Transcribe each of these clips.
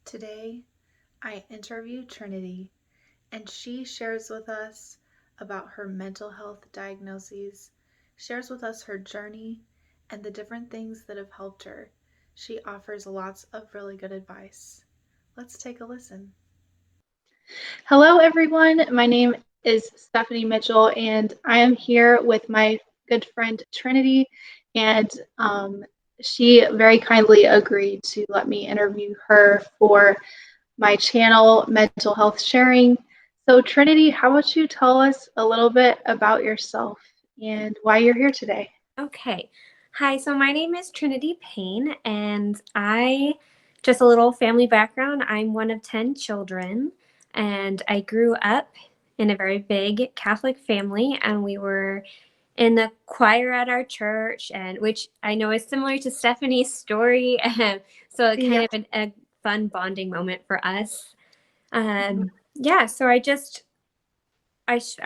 Today, I interview Trinity, and she shares with us about her mental health diagnoses, shares with us her journey, and the different things that have helped her. She offers lots of really good advice. Let's take a listen. Hello, everyone. My name is Stephanie Mitchell, and I am here with my good friend Trinity. And she very kindly agreed to let me interview her for my channel, Mental Health Sharing. So, Trinity, how about you tell us a little bit about yourself and why you're here today? Okay. Hi, so my name is Trinity Payne, and just a little family background. I'm one of 10 children, and I grew up in a very big Catholic family, and we were in the choir at our church, and which I know is similar to Stephanie's story. So kind Yeah. of a fun bonding moment for us. Yeah, so I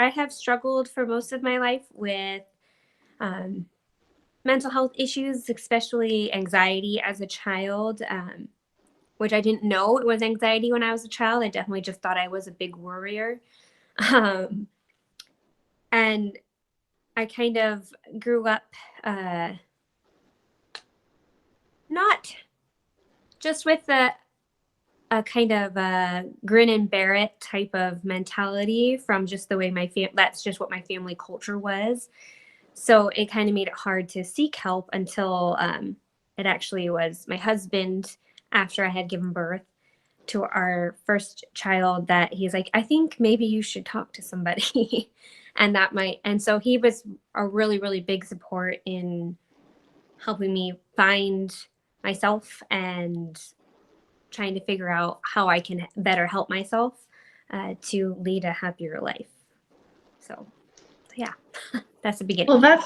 have struggled for most of my life with um, mental health issues, especially anxiety as a child, which I didn't know it was anxiety when I was a child. I definitely just thought I was a big worrier. Um, and I kind of grew up uh, not just with a kind of a grin and bear it type of mentality from just the way that's just what my family culture was. So it kind of made it hard to seek help until it actually was my husband, after I had given birth to our first child, that he's like, I think maybe you should talk to somebody. And so he was a really, really big support in helping me find myself and trying to figure out how I can better help myself to lead a happier life. So, yeah, that's the beginning. Well,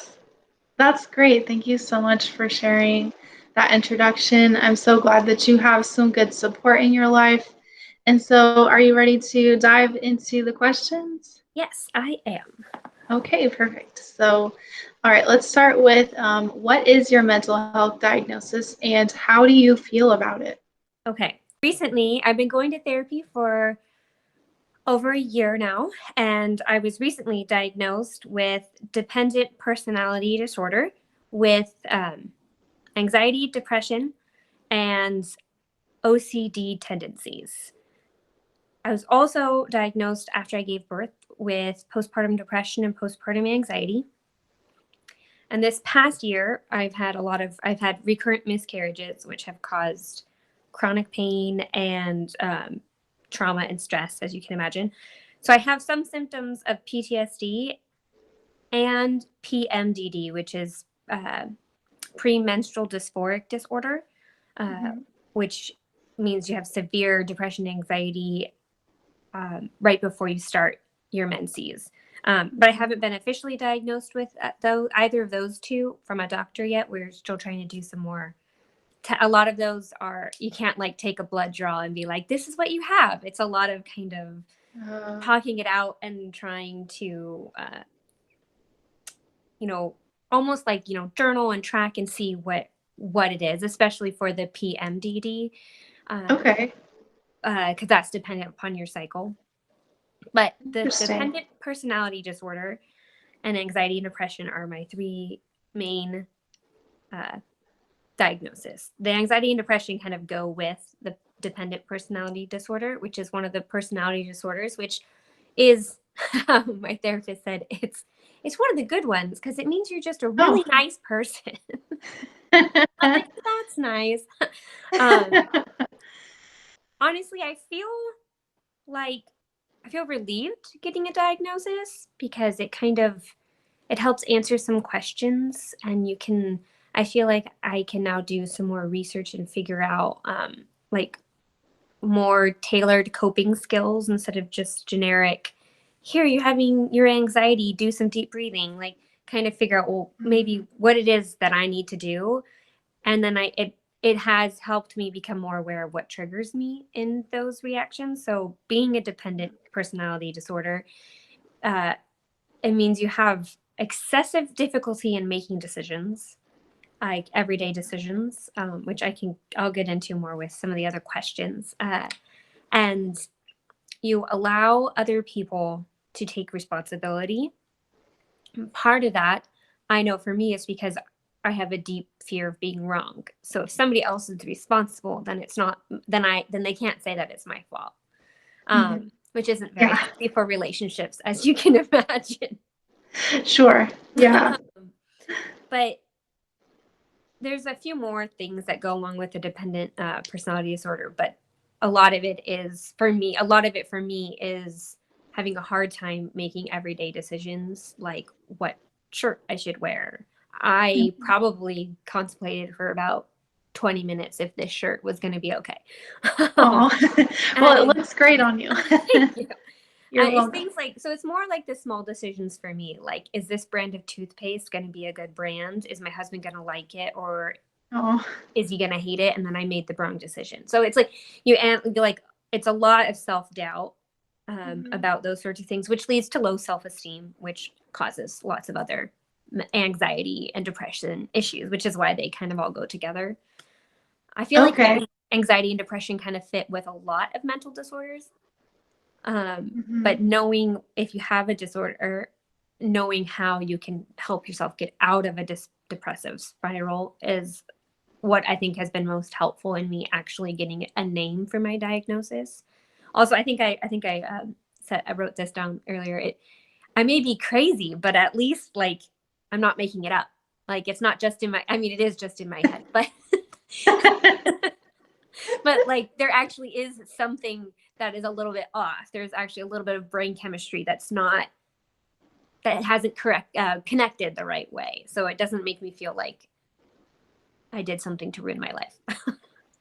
that's great. Thank you so much for sharing that introduction. I'm so glad that you have some good support in your life. And so, are you ready to dive into the questions? Yes, I am. Okay, perfect. So, all right, let's start with what is your mental health diagnosis and how do you feel about it? Okay. Recently, I've been going to therapy for over a year now, and I was recently diagnosed with dependent personality disorder with anxiety, depression, and OCD tendencies. I was also diagnosed after I gave birth with postpartum depression and postpartum anxiety. And this past year, I've had recurrent miscarriages, which have caused chronic pain and trauma and stress, as you can imagine. So I have some symptoms of PTSD and PMDD, which is premenstrual dysphoric disorder, uh, Mhm. which means you have severe depression, anxiety right before you start your menses. But I haven't been officially diagnosed with either of those two from a doctor yet. We're still trying to do some more. A lot of those are, you can't like take a blood draw and be like, this is what you have. It's a lot of kind of Uh, talking it out and trying to, you know, almost like, journal and track and see what it is, especially for the PMDD, okay, because that's dependent upon your cycle. But the interesting. dependent personality disorder and anxiety and depression are my three main uh, diagnosis. The anxiety and depression kind of go with the dependent personality disorder, which is one of the personality disorders, which is my therapist said it's one of the good ones because it means you're just a Oh. really nice person. I'm like, that's nice. um, Honestly, like I feel relieved getting a diagnosis because it helps answer some questions, and I feel like I can now do some more research and figure out like more tailored coping skills instead of just generic, here you're having your anxiety, do some deep breathing, like kind of figure out, well, maybe what it is that I need to do. And then it has helped me become more aware of what triggers me in those reactions. So being a dependent personality disorder, uh, it means you have excessive difficulty in making decisions, like everyday decisions, which I'll get into more with some of the other questions. And you allow other people to take responsibility. Part of that, I know for me, is because I have a deep fear of being wrong. So if somebody else is responsible, then it's not, then they can't say that it's my fault. Mhm. Which isn't very Yeah, healthy for relationships, as you can imagine. sure. Yeah. But there's a few more things that go along with the dependent personality disorder, but a lot of it for me is having a hard time making everyday decisions, like what shirt I should wear. I probably contemplated for about 20 minutes if this shirt was going to be okay. Oh, well, it And looks great on you. thank you. You're It's welcome. things like, so it's more like the small decisions for me. Like, is this brand of toothpaste going to be a good brand? Is my husband going to like it? Or Oh, is he going to hate it? And then I made the wrong decision. So it's like, like, it's a lot of self doubt mhm. about those sorts of things, which leads to low self esteem, which causes lots of other anxiety and depression issues, which is why they kind of all go together. I feel like Okay. anxiety and depression kind of fit with a lot of mental disorders. Mhm. But knowing if you have a disorder, knowing how you can help yourself get out of a depressive spiral is what I think has been most helpful in me actually getting a name for my diagnosis. Also, I said, I wrote this down earlier. I may be crazy, but at least like I'm not making it up. Like it's not just in my. I mean, it is just in my head, but but like there actually is something that is a little bit off. There's actually a little bit of brain chemistry that hasn't connected the right way. So it doesn't make me feel like I did something to ruin my life.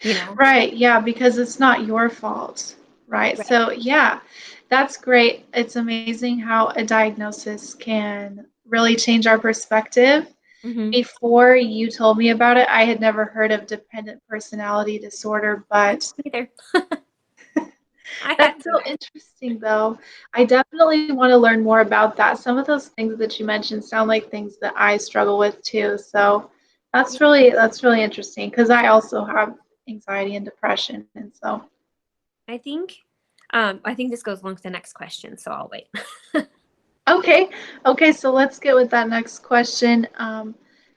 you know? Right, yeah, because it's not your fault, right? Right. So, yeah, that's great. It's amazing how a diagnosis can really change our perspective. Mm-hmm. Before you told me about it, I had never heard of dependent personality disorder, I but either. I that's hadn't so either. interesting, though. I definitely want to learn more about that. Some of those things that you mentioned sound like things that I struggle with too. So Yeah. that's really interesting because I also have anxiety and depression, and so I think I think this goes along with the next question, so I'll wait. okay, okay. So let's get with that next question.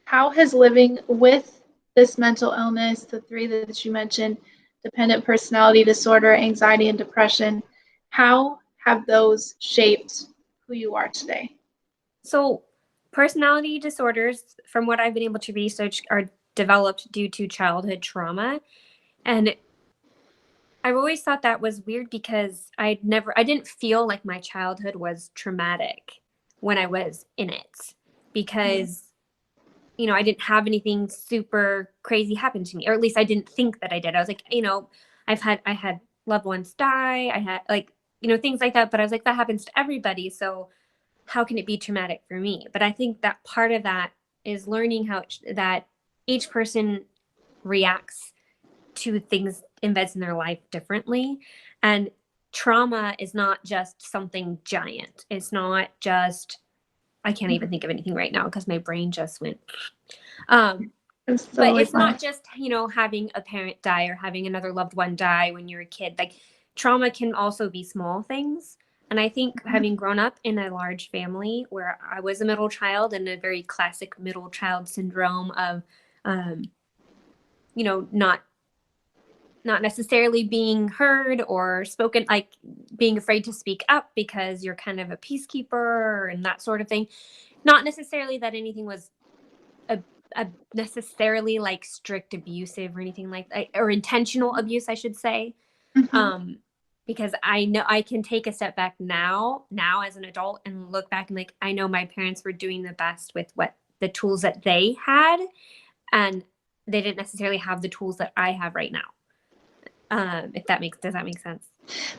How has living with this mental illness, the three that you mentioned, dependent personality disorder, anxiety, and depression, how have those shaped who you are today? So personality disorders, from what I've been able to research, are developed due to childhood trauma. And I've always thought that was weird because I didn't feel like my childhood was traumatic when I was in it because, I didn't have anything super crazy happen to me, or at least I didn't think that I did. I was like, I had loved ones die. I had like, things like that. But I was like, that happens to everybody. So how can it be traumatic for me? But I think that part of that is learning that each person reacts to things events in their life differently, and trauma is not just something giant. It's not just, I can't even think of anything right now because my brain just went um It's but totally it's fine. not just, having a parent die or having another loved one die when you're a kid. Like trauma can also be small things. And I think having grown up in a large family where I was a middle child, and a very classic middle child syndrome of um, not necessarily being heard or spoken, like being afraid to speak up because you're kind of a peacekeeper and that sort of thing. Not necessarily that anything was a, a necessarily like strict abusive or anything like that, or intentional abuse, I should say. Mhm. Um, because I know I can take a step back now as an adult and look back and like, I know my parents were doing the best with what the tools that they had, and they didn't necessarily have the tools that I have right now. If that makes does that make sense?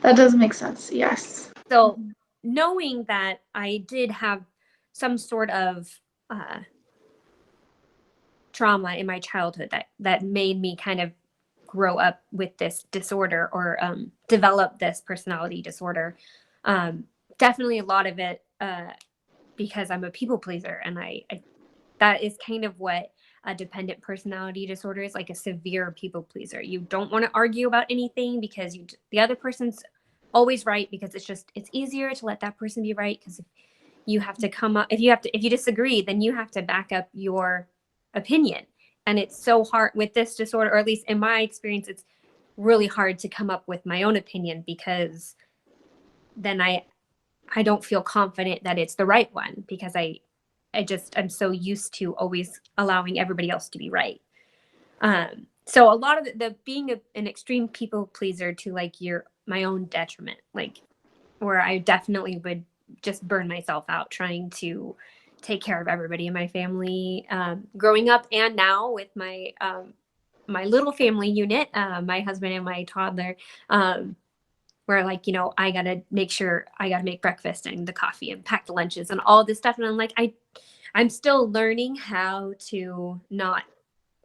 That does make sense. Yes. So knowing that I did have some sort of trauma in my childhood that made me kind of grow up with this disorder, or develop this personality disorder. Um, Definitely a lot of it because I'm a people pleaser, and I that is kind of what a dependent personality disorder is like a severe people pleaser. You don't want to argue about anything because the other person's always right, because it's easier to let that person be right, because if you have to come up, if you disagree, then you have to back up your opinion. And it's so hard with this disorder, or at least in my experience, it's really hard to come up with my own opinion, because then I don't feel confident that it's the right one, because I'm so used to always allowing everybody else to be right. So a lot of the being an extreme people pleaser to like my own detriment, like where I definitely would just burn myself out trying to take care of everybody in my family, growing up and now with my little family unit, my husband and my toddler, where like, I gotta make sure I gotta make breakfast and the coffee and pack the lunches and all this stuff. And I'm like, I'm still learning how to not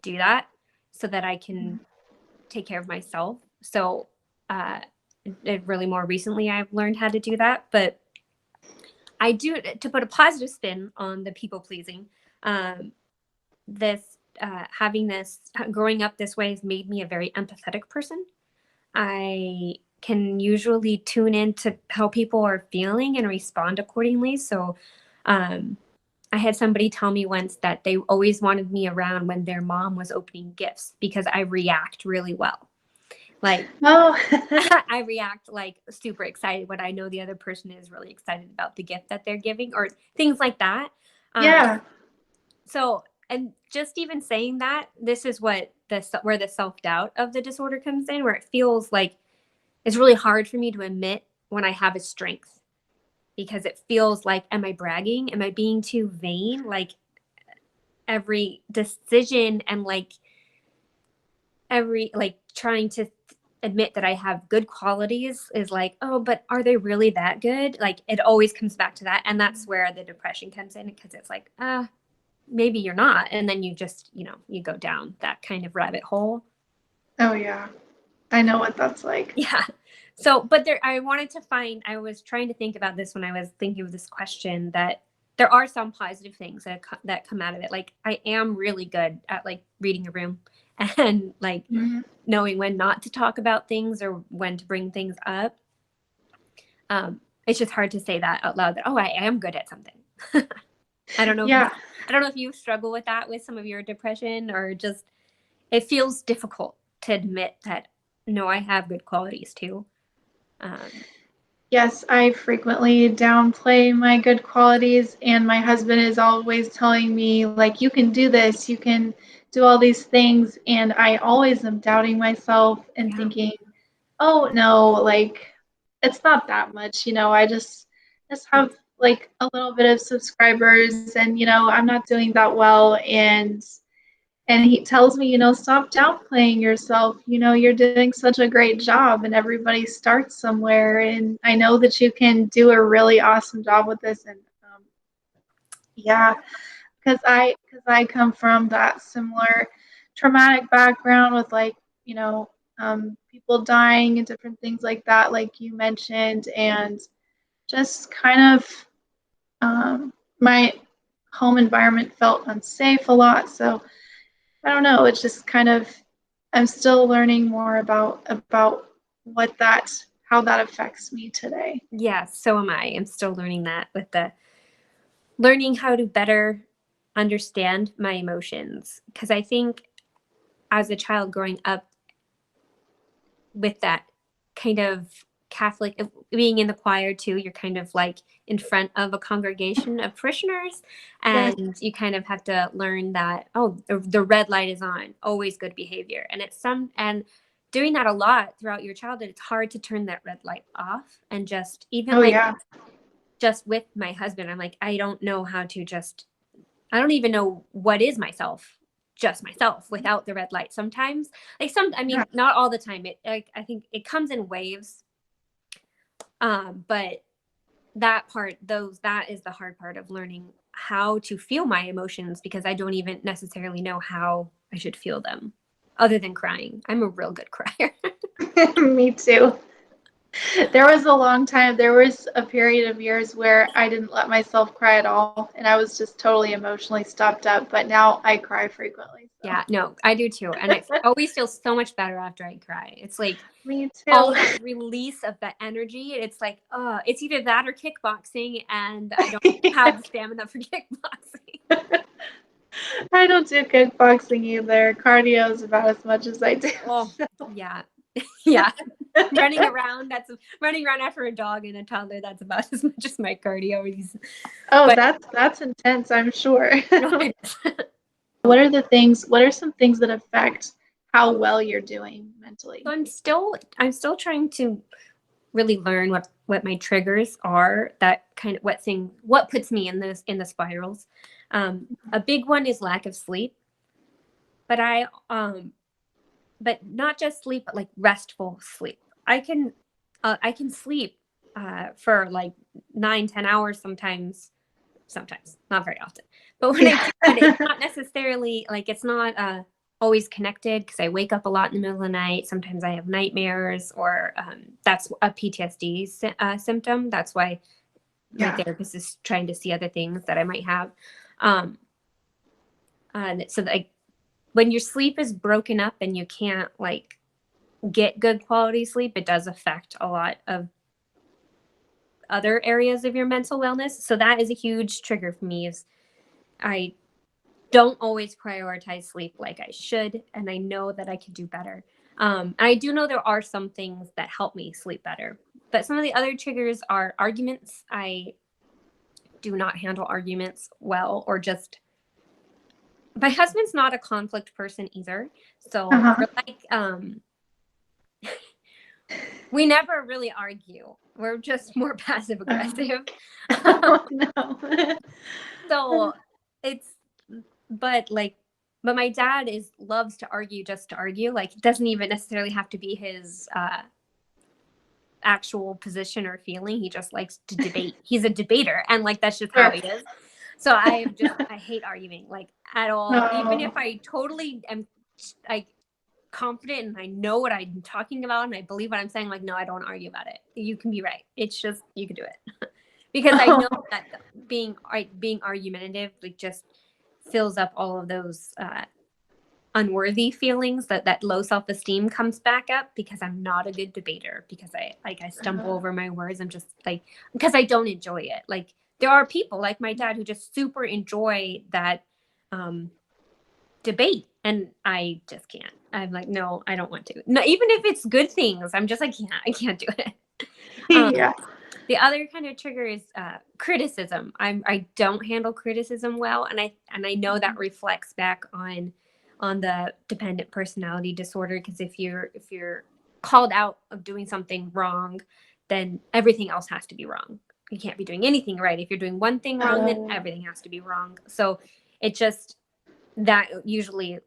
do that so that I can take care of myself. So, really more recently, I've learned how to do that. But I do, to put a positive spin on the people pleasing, having this, growing up this way has made me a very empathetic person. I can usually tune in to how people are feeling and respond accordingly. So, I had somebody tell me once that they always wanted me around when their mom was opening gifts because I react really well. Like, Oh, I react like super excited when I know the other person is really excited about the gift that they're giving, or things like that. yeah. So, and just even saying that, this is where the self-doubt of the disorder comes in, where it feels like it's really hard for me to admit when I have a strength, because it feels like, am I bragging? Am I being too vain? Like every decision and like trying to admit that I have good qualities is like, oh, but are they really that good? Like it always comes back to that. And that's where the depression comes in, because it's like, maybe you're not. And then you just, you go down that kind of rabbit hole. Oh, yeah. I know what that's like. Yeah. So, but I I was trying to think about this when I was thinking of this question, that there are some positive things that come out of it. Like I am really good at like reading a room and like Mm-hmm. knowing when not to talk about things or when to bring things up. It's just hard to say that out loud, that, oh, I am good at something. I don't know. Yeah. I don't know if you struggle with that with some of your depression, or just, it feels difficult to admit that, no, I have good qualities too. Yes, I frequently downplay my good qualities, and my husband is always telling me, like, you can do this, you can do all these things. And I always am doubting myself and Yeah. thinking, oh, no, like, it's not that much. I just have like a little bit of subscribers, and, I'm not doing that well. And he tells me, stop downplaying yourself. You're doing such a great job, and everybody starts somewhere. And I know that you can do a really awesome job with this. And yeah, because I come from that similar traumatic background with, like, people dying and different things like that, like you mentioned, and just kind of my home environment felt unsafe a lot. So I don't know. It's just kind of, I'm still learning more about how that affects me today. Yeah, so am I. I'm still learning that, with the learning how to better understand my emotions, because I think as a child growing up with that kind of Catholic, being in the choir too, you're kind of like in front of a congregation of parishioners, Yes. and you kind of have to learn that, oh, the red light is on, always good behavior. And and doing that a lot throughout your childhood, it's hard to turn that red light off. And just even Oh, like, yeah. just with my husband, I'm like, I don't know how to just, I don't even know what is myself, just myself without the red light. Sometimes, like I Yeah. mean, not all the time. I think it comes in waves. But that is the hard part of learning how to feel my emotions, because I don't even necessarily know how I should feel them, other than crying. I'm a real good crier. Me too. There was a long time, there was a period of years where I didn't let myself cry at all, and I was just totally emotionally stopped up, but now I cry frequently, so. Yeah, no, I do too. And I always feel so much better after I cry. It's like Me all too. of that release of that energy. It's like, it's either that or kickboxing, and I don't have the stamina for kickboxing. I don't do kickboxing either. Cardio is about as much as I do. Oh, yeah. Yeah. Running around after a dog and a toddler. That's about as much as my cardio is. Oh, But that's intense, I'm sure. no, it is. What are some things that affect how well you're doing So mentally? I'm still trying to really learn what my triggers are, that kind of what puts me in the spirals. A big one is lack of sleep, but but not just sleep, but like restful sleep. I can sleep for like 9-10 hours sometimes, not very often. But when I Yeah. do that, it's not necessarily like it's not always connected, because I wake up a lot in the middle of the night. Sometimes I have nightmares, or that's a PTSD symptom. That's why my Yeah. therapist is trying to see other things that I might have. Um, and so like when your sleep is broken up and you can't like get good quality sleep, it does affect a lot of other areas of your mental wellness. So that is a huge trigger for me. Is I don't always prioritize sleep like I should, and I know that I could do better. I do know there are some things that help me sleep better, but some of the other triggers are arguments. I do not handle arguments well, or just my husband's not a conflict person either. So Uh-huh. we're like, we never really argue. We're just more passive aggressive. Oh no. So it's, but like, but my dad is loves to argue just to argue. Like, it doesn't even necessarily have to be his actual position or feeling. He just likes to debate. He's a debater, and like that's just how Sure. he is. So I hate arguing like at all. Even if No. I totally am like confident and I know what I'm talking about and I believe what I'm saying, like no, I don't argue about it. You can be right. It's just you can do it. Because I know Oh, that being argumentative like just fills up all of those unworthy feelings, that low self-esteem comes back up, because I'm not a good debater, because I stumble over my words. I'm just like, because I don't enjoy it. Like there are people like my dad who just super enjoy that um debate, and I just can't. I'm like, no, I don't want to. No, even if it's good things, I'm just like, I can't do it. um yeah. the other kind of trigger is criticism. I don't handle criticism well, and I know that reflects back on the dependent personality disorder. Because if you're called out of doing something wrong, then everything else has to be wrong. You can't be doing anything right. If you're doing one thing wrong, then Oh, everything has to be wrong. So it just that usually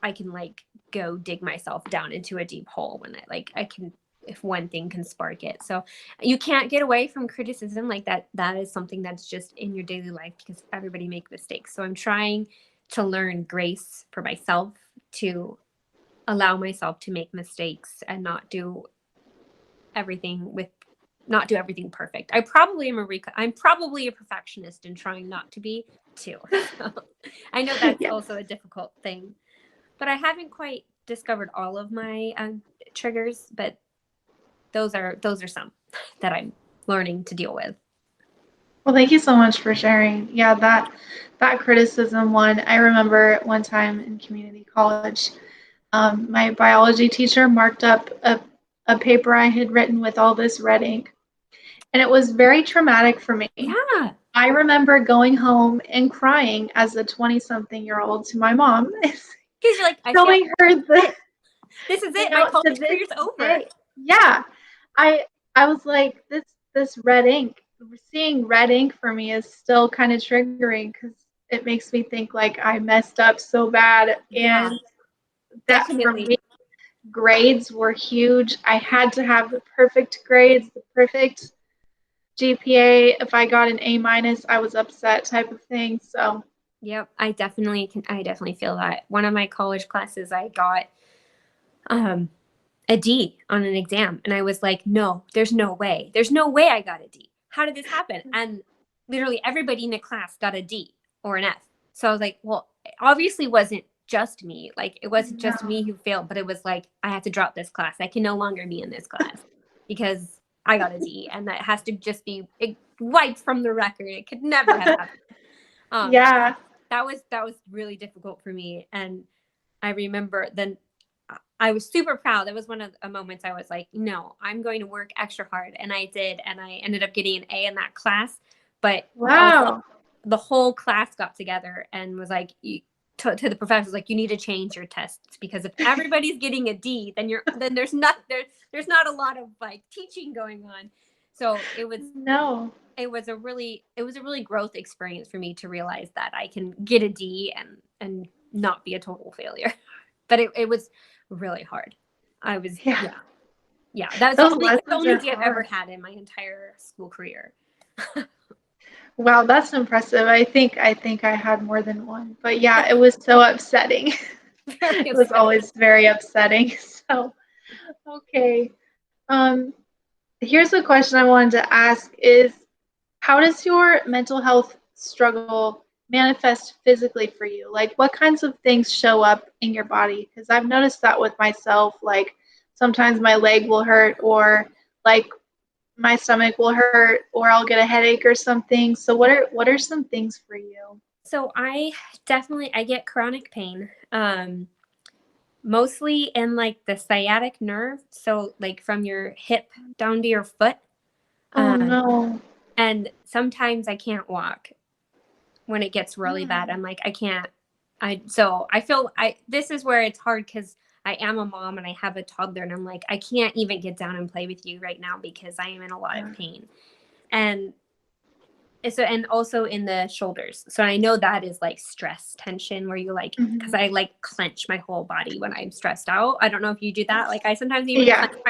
I can like go dig myself down into a deep hole when I can, if one thing can spark it. So you can't get away from criticism like that. That is something that's just in your daily life, because everybody makes mistakes. So I'm trying to learn grace for myself, to allow myself to make mistakes and everything with not do everything perfect. I'm probably a perfectionist and trying not to be too. So I know that's yeah. also a difficult thing, but I haven't quite discovered all of my triggers. But those are some that I'm learning to deal with. Well, thank you so much for sharing. Yeah, that criticism one. I remember one time in community college, my biology teacher marked up a paper I had written with all this red ink, and it was very traumatic for me. Yeah, I remember going home and crying as a 20-something-year-old to my mom, because you're like, I failed. telling her It. This is it. My to college this career's over. day. Yeah, I was like, this red ink, seeing red ink for me is still kind of triggering because it makes me think like I messed up so bad, Yeah, and that for definitely. me, grades were huge. I had to have the perfect grades, the perfect GPA. If I got an A minus, I was upset type of thing. So Yep, I definitely feel that. One of my college classes I got, um a D on an exam. And I was like, no, there's no way. There's no way I got a D. How did this happen? And literally everybody in the class got a D or an F. So I was like, well, it obviously wasn't just me. Like, it wasn't just No. me who failed, but it was like, I have to drop this class. I can no longer be in this class because I got a D, and that has to just be wiped from the record. It could never have happened. Yeah. That was really difficult for me. And I remember then I was super proud. That was one of the moments I was like, no, I'm going to work extra hard. And I did. And I ended up getting an A in that class. But also, Wow. the whole class got together and was like, to the professors, like, you need to change your tests, because if everybody's getting a D, then there's not a lot of like teaching going on. So No. it was a really growth experience for me to realize that I can get a D and not be a total failure. But it was really hard. I was, Yeah. yeah, yeah. That's Those the lessons only are D I've ever hard. had in my entire school career. Wow, that's impressive. I think I had more than one. But yeah, it was so upsetting. Very It was upsetting. always very upsetting. So, okay. Um, Here's a question I wanted to ask is how does your mental health struggle manifest physically for you? Like what kinds of things show up in your body? Because I've noticed that with myself, like sometimes my leg will hurt or like my stomach will hurt or I'll get a headache or something. So Yeah. what are some things for you? So I get chronic pain. Mostly in like the sciatic nerve, so like from your hip down to your foot. Oh Um, no. and sometimes I can't walk when it gets really bad. Hmm. I'm like, I can't. So I feel this is where it's hard because I am a mom and I have a toddler, and I'm like, I can't even get down and play with you right now because I am in a lot of Yeah. pain. And and also in the shoulders. So I know that is like stress tension where you like, because Hmm. I like clench my whole body when I'm stressed out. I don't know if you do that. Like I sometimes even Yeah. clench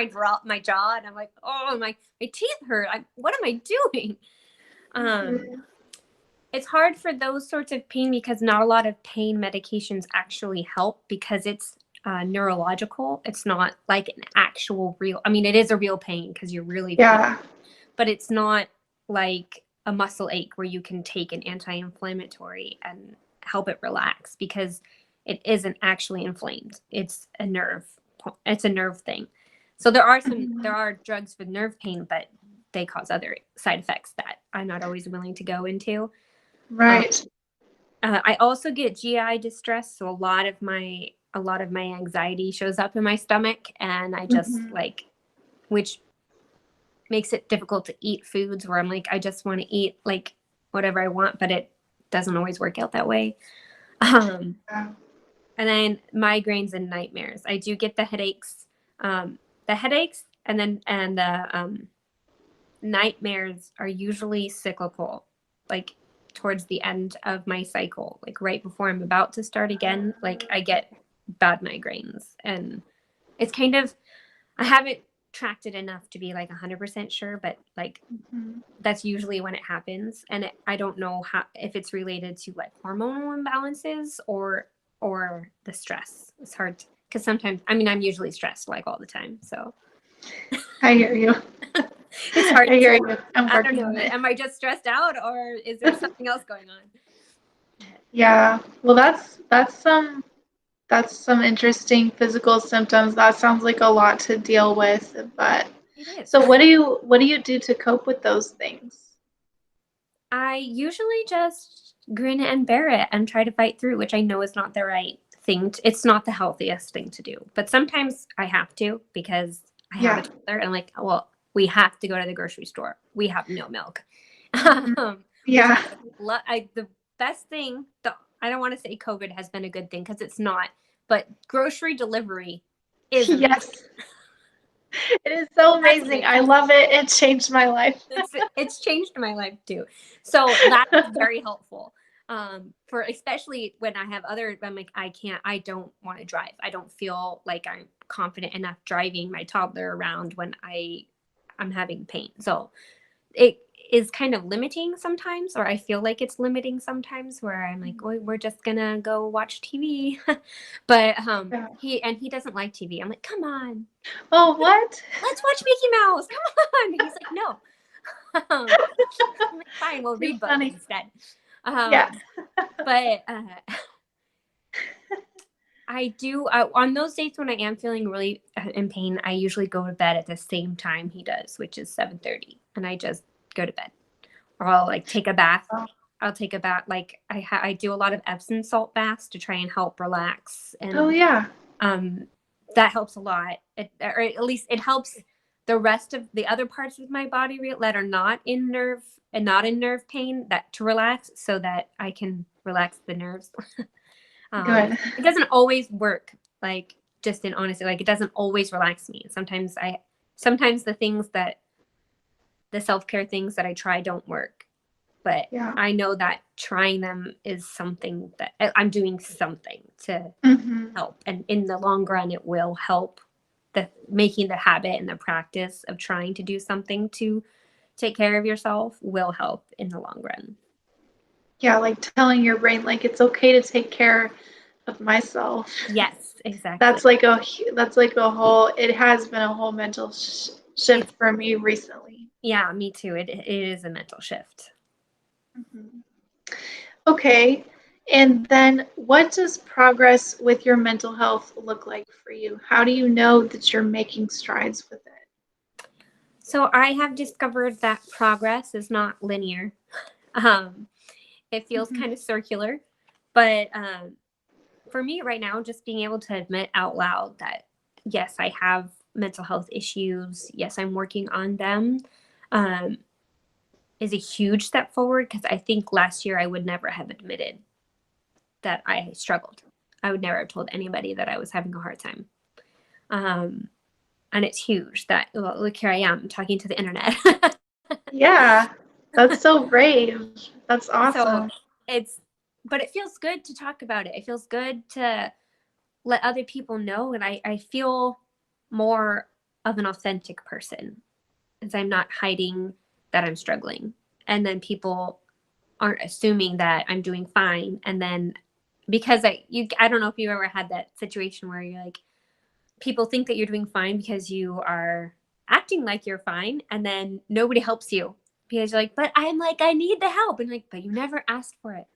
my jaw, and I'm like, oh, my teeth hurt. What am I doing? Um, Hmm. it's hard for those sorts of pain because not a lot of pain medications actually help because it's neurological. It's not like an actual real, I mean, it is a real pain because you're really feeling, Yeah. but it's not like a muscle ache where you can take an anti-inflammatory and help it relax because it isn't actually inflamed. It's a nerve thing. So Hmm. there are drugs for nerve pain, but they cause other side effects that I'm not always willing to go into. Um, Right. I also get GI distress, so a lot of my anxiety shows up in my stomach, and I just Hmm. like, which makes it difficult to eat foods where I'm like, I just want to eat like whatever I want, but it doesn't always work out that way. Um, Yeah. and then migraines and nightmares. I do get the headaches, and the nightmares are usually cyclical, like towards the end of my cycle, like right before I'm about to start again. Like I get bad migraines, and it's kind of, I haven't tracked it enough to be like 100% sure, but like Mhm. that's usually when it happens. And I don't know how, if it's related to like hormonal imbalances or the stress. It's hard because sometimes, I mean, I'm usually stressed like all the time, so I hear you. it's hard I hear to, you. I'm I don't working know, on it. am I just stressed out or is there something else going on? Yeah. Well, that's some interesting physical symptoms. That sounds like a lot to deal with, but It is. so what do you do to cope with those things? I usually just grin and bear it and try to fight through, which I know is not the right thing. It's not the healthiest thing to do. But sometimes I have to because I have a Yeah. toddler and I'm like, well, we have to go to the grocery store. We have no milk. Mhm. Which Yeah. the best thing, I don't want to say COVID has been a good thing because it's not, but grocery delivery is amazing. Yes. It is so That's amazing. I amazing. love it. It changed my life. It's changed my life too. So that's very helpful. For especially when I have other, I'm like, I don't want to drive. I don't feel like I'm confident enough driving my toddler around when I'm having pain. So it is kind of limiting sometimes, or I feel like it's limiting sometimes, where I'm like, oh, we're just gonna go watch TV. But Yeah. he doesn't like TV. I'm like, come on, Oh, what? let's watch Mickey Mouse. Come on. He's like, no. I'm like, fine, we'll Too read books funny. instead. Yeah. But I do on those days when I am feeling really in pain, I usually go to bed at the same time he does, which is 7:30, and I just go to bed. Or I'll like take a bath. Oh, I'll take a bath. Like I do a lot of Epsom salt baths to try and help relax, oh and yeah. um, that helps a lot. Or at least it helps the rest of the other parts of my body that are not in nerve and not in nerve pain, that to relax, so that I can relax the nerves. Good. It doesn't always work. Like, just in honesty, like, it doesn't always relax me. Sometimes the self-care things that I try don't work, but Yeah. I know that trying them is something that I'm doing something to Hmm. help. And in the long run, it will help, the making the habit and the practice of trying to do something to take care of yourself will help in the long run. Yeah, like telling your brain like it's okay to take care of myself. Yes, exactly. That's like a whole. It has been a whole mental It's shift for me recently. Yeah, me too. It is a mental shift. Mhm. Okay. And then what does progress with your mental health look like for you? How do you know that you're making strides with it? So I have discovered that progress is not linear. Um, it feels Mhm. kind of circular, but for me right now, just being able to admit out loud that yes, I have mental health issues. Yes, I'm working on them. Um, is a huge step forward, because I think last year I would never have admitted that I struggled. I would never have told anybody that I was having a hard time. Um, and it's huge that, well, look, here I am talking to the internet. Yeah. That's so brave. That's So awesome. it's, but it feels good to talk about it. It feels good to let other people know. And I feel more of an authentic person, as I'm not hiding that I'm struggling. And then people aren't assuming that I'm doing fine. And then because I don't know if you ever had that situation where you're like, people think that you're doing fine because you are acting like you're fine, and then nobody helps you because you're like, but I'm like, I need the help, and like, but you never asked for it.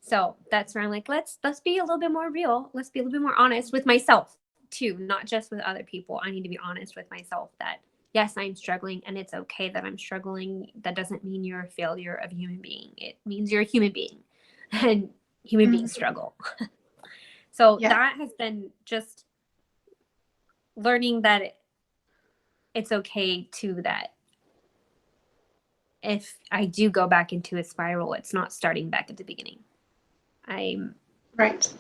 So that's where I'm like, let's be a little bit more real. Let's be a little bit more honest with myself too, not just with other people. I need to be honest with myself that yes, I'm struggling, and it's okay that I'm struggling. That doesn't mean you're a failure of a human being. It means you're a human being, and human beings Mhm. struggle. So Yeah. that has been just learning that it's okay too, that if I do go back into a spiral, it's not starting back at the beginning. I'm Right.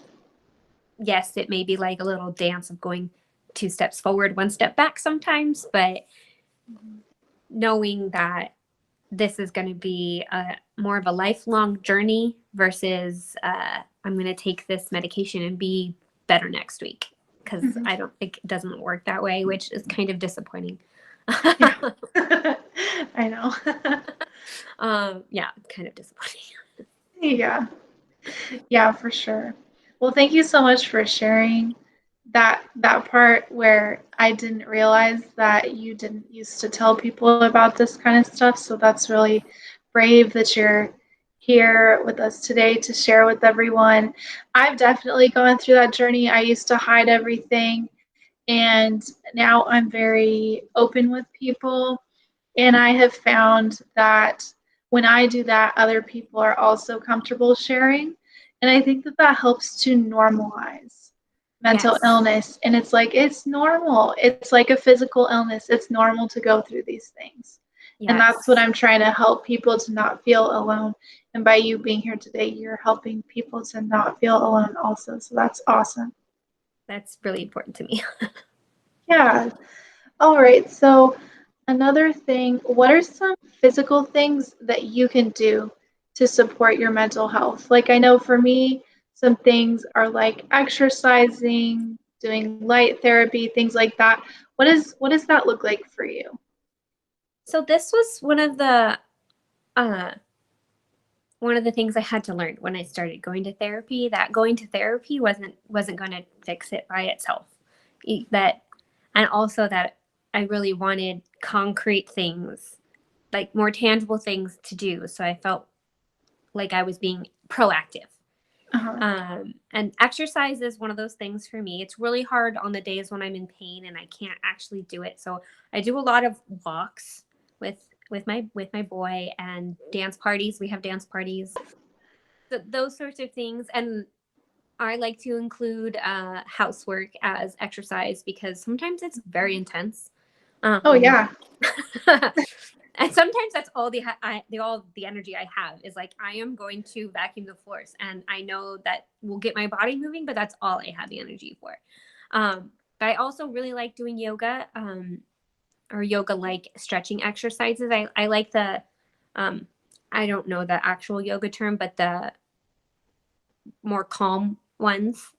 Yes, it may be like a little dance of going 2 steps forward, 1 step back sometimes, but Mhm. knowing that this is going to be more of a lifelong journey versus I'm going to take this medication and be better next week, because Mhm. I don't think it doesn't work that way, which is kind of disappointing. Yeah. I know. Yeah, kind of disappointing. Yeah. Yeah, for sure. Well, thank you so much for sharing that part where I didn't realize that you didn't used to tell people about this kind of stuff. So that's really brave that you're here with us today to share with everyone. I've definitely gone through that journey. I used to hide everything, and now I'm very open with people. And I have found that when I do that, other people are also comfortable sharing. And I think that that helps to normalize mental Yes, illness. And it's like, it's normal. It's like a physical illness. It's normal to go through these things. And that's what yes, I'm trying to help people to not feel alone. And by you being here today, you're helping people to not feel alone also. So that's awesome. that's really important to me. Yeah. All right. So another thing, what are some physical things that you can do to support your mental health? Like, I know for me, some things are like exercising, doing light therapy, things like that. What does that look like for you? So this was one of the uh, one of the things I had to learn when I started going to therapy, that going to therapy wasn't going to fix it by itself. That, and also that I really wanted concrete things, like more tangible things to do. So I felt like I was being proactive. Uh-huh. And exercise is one of those things for me. It's really hard on the days when I'm in pain and I can't actually do it. So I do a lot of walks with my boy, and dance parties. We have dance parties, those sorts of things. And I like to include housework as exercise because sometimes it's very intense. Oh Um, yeah. and sometimes that's all the energy I have is like I am going to vacuum the floors, and I know that will get my body moving, but that's all I have the energy for. But I also really like doing yoga, or yoga like stretching exercises. I like the um, I don't know the actual yoga term, but the more calm ones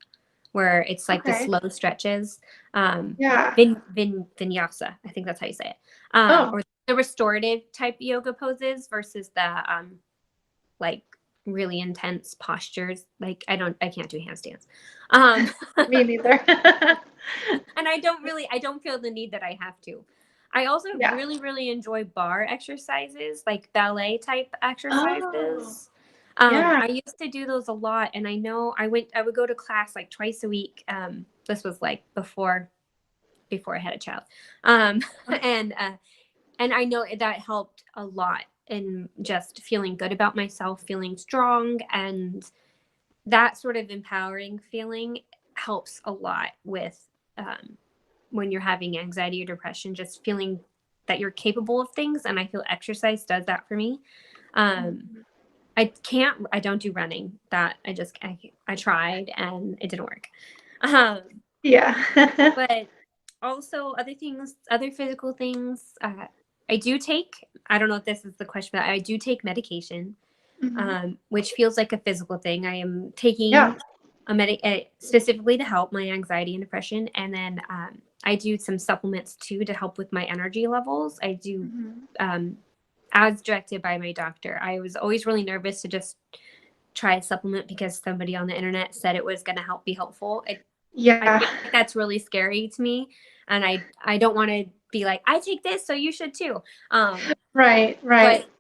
where it's like the Okay. slow stretches. Um, Yeah. vinyasa, I think that's how you say it. Oh. Or the restorative type yoga poses versus the like really intense postures. Like I can't do handstands. Um, Me neither. and I don't feel the need that I have to. I also Yeah. really enjoy bar exercises, like ballet type Oh. exercises. Yeah. I used to do those a lot, and I would go to class like twice a week. This was like before I had a child. Um, and and I know that helped a lot in just feeling good about myself, feeling strong, and that sort of empowering feeling helps a lot with when you're having anxiety or depression, just feeling that you're capable of things. And I feel exercise does that for me. Um, Mhm. I don't do running. That I tried and it didn't work. Um, Yeah. but also other physical things. I do take, I don't know if this is the question, but I do take medication, Mhm. which feels like a physical thing. I am Yeah. taking specifically to help my anxiety and depression. And then I do some supplements too to help with my energy levels. I do Mhm. um, as directed by my doctor. I was always really nervous to just try a supplement because somebody on the internet said it was going to be helpful. I Yeah. feel like that's really scary to me, and I don't want to be like I take this, so you should too. Um, Right. Right. but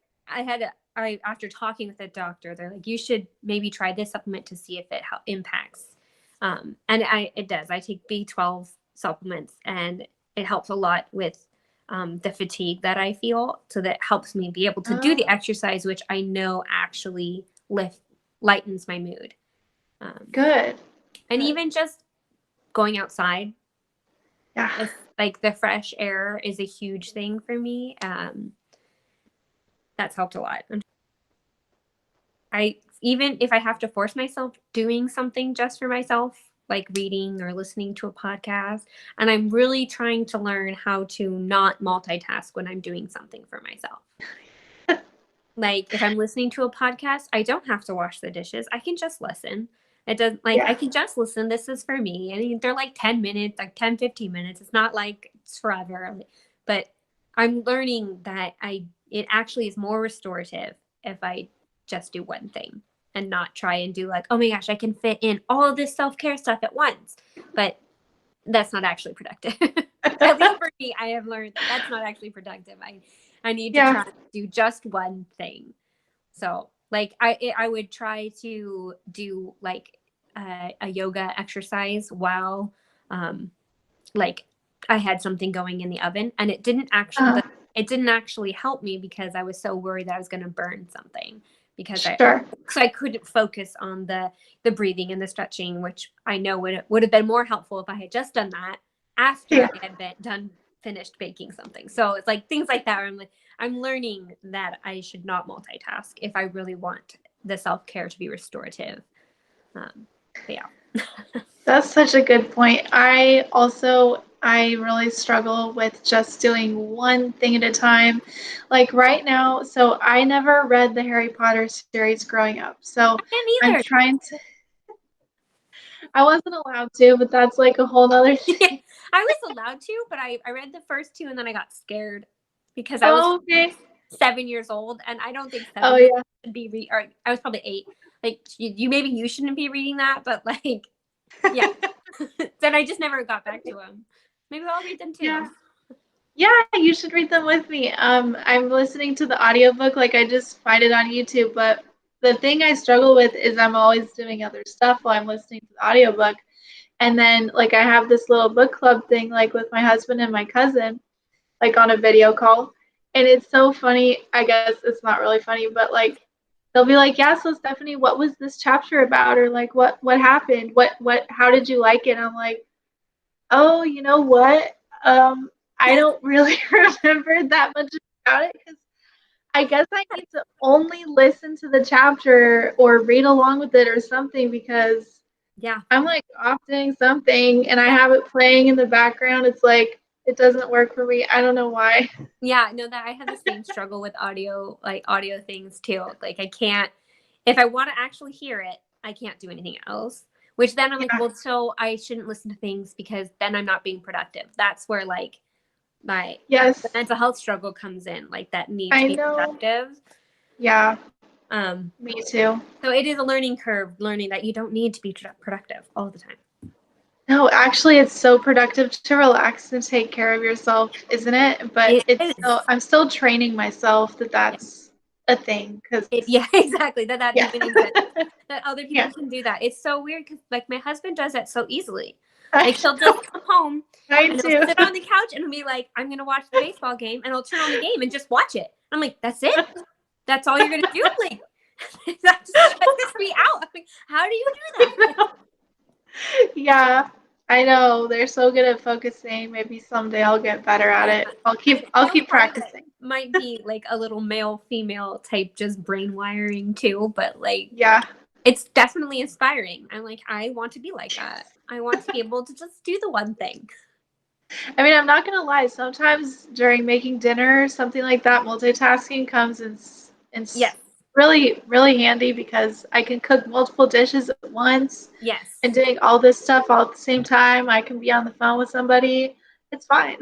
I after talking with the doctor, they're like you should maybe try this supplement to see if it impacts. And it does. I take B12 supplements, and it helps a lot with the fatigue that I feel. So that helps me be able to do the Oh, exercise, which I know actually lightens my mood. Um, good. and Good. even just going outside, Yeah. like the fresh air is a huge thing for me. That's helped a lot. I even if I have to force myself doing something just for myself, like reading or listening to a podcast, and I'm really trying to learn how to not multitask when I'm doing something for myself. Like if I'm listening to a podcast, I don't have to wash the dishes. I can just listen. It does like I Yeah. can just listen. This is for me. And they're like 10 minutes, like 10-15 minutes. It's not like it's forever. But I'm learning that it actually is more restorative if I just do one thing and not try and do like, oh my gosh, I can fit in all of this self-care stuff at once. But that's not actually productive. At least for me, I have learned that that's not actually productive. I need to Yeah. try to do just one thing. So, like, I would try to do like a yoga exercise while, um, like, I had something going in the oven, and Uh, it didn't actually help me because I was so worried that I was going to burn something because sure. I couldn't focus on the breathing and the stretching, which I know would have been more helpful if I had just done that after I Yeah. had finished baking something. So it's like things like that where I'm like I'm learning that I should not multitask if I really want the self-care to be restorative. But yeah. That's such a good point. I really struggle with just doing one thing at a time. Like right now, so I never read the Harry Potter series growing up. So I can't I'm either. trying to I wasn't allowed to, but that's like a whole nother thing. I was allowed to, but I read the first two and then I got scared because I was Oh, okay. 7 years old, and I don't think Oh 7 years yeah. should be or I was probably 8. Like maybe you shouldn't be reading that, but like yeah. Then I just never got back to them. Maybe I'll read them too. Yeah. Yeah, you should read them with me. I'm listening to the audiobook, like I just find it on YouTube, but the thing I struggle with is I'm always doing other stuff while I'm listening to the audiobook. And then like I have this little book club thing like with my husband and my cousin, like on a video call. And it's so funny. I guess it's not really funny, but like they'll be like, "Yeah, so Stephanie, what was this chapter about?" Or like, "What happened? What how did you like it?" And I'm like, "Oh, you know what? I don't really remember that much about it because I guess I need to only listen to the chapter or read along with it or something because Yeah. I'm like off doing something and I Yeah. have it playing in the background. It's like it doesn't work for me. I don't know why. Yeah, no, that I have the same struggle with audio, like audio things too. Like I can't, if I want to actually hear it, I can't do anything else. Which then I'm like, Yeah. well, so I shouldn't listen to things because then I'm not being productive. That's where like my the Yes, mental health struggle comes in, like that need to I be know. productive. Yeah, Um, me too. so it is a learning curve, learning that you don't need to be productive all the time. No, actually, it's so productive to relax and take care of yourself, isn't it? But It it's is. so I'm still training myself that that's a thing because Yeah, exactly. That yeah, even exists. That other yeah, people can do that. It's so weird because like my husband does that so easily. I Like he'll know. just come home I and he'll do. sit on the couch and be like, "I'm gonna watch the baseball game," and he'll turn on the game and just watch it. I'm like, "That's it? That's all you're gonna do?" Like that just stresses me out. I'm like, "How do you do that?" Yeah, I know. They're so good at focusing. Maybe someday I'll get better at Yeah, it. I'll I keep I'll feel keep part of it practicing. might be like a little male female type just brain wiring too, but like Yeah. it's definitely inspiring. I'm like, I want to be like that. I want to be able to just do the one thing. I mean, I'm not gonna lie. Sometimes during making dinner, something like that, multitasking comes in Yes. really really handy because I can cook multiple dishes at once and Yes. doing all this stuff all at the same time. I can be on the phone with somebody. It's fine.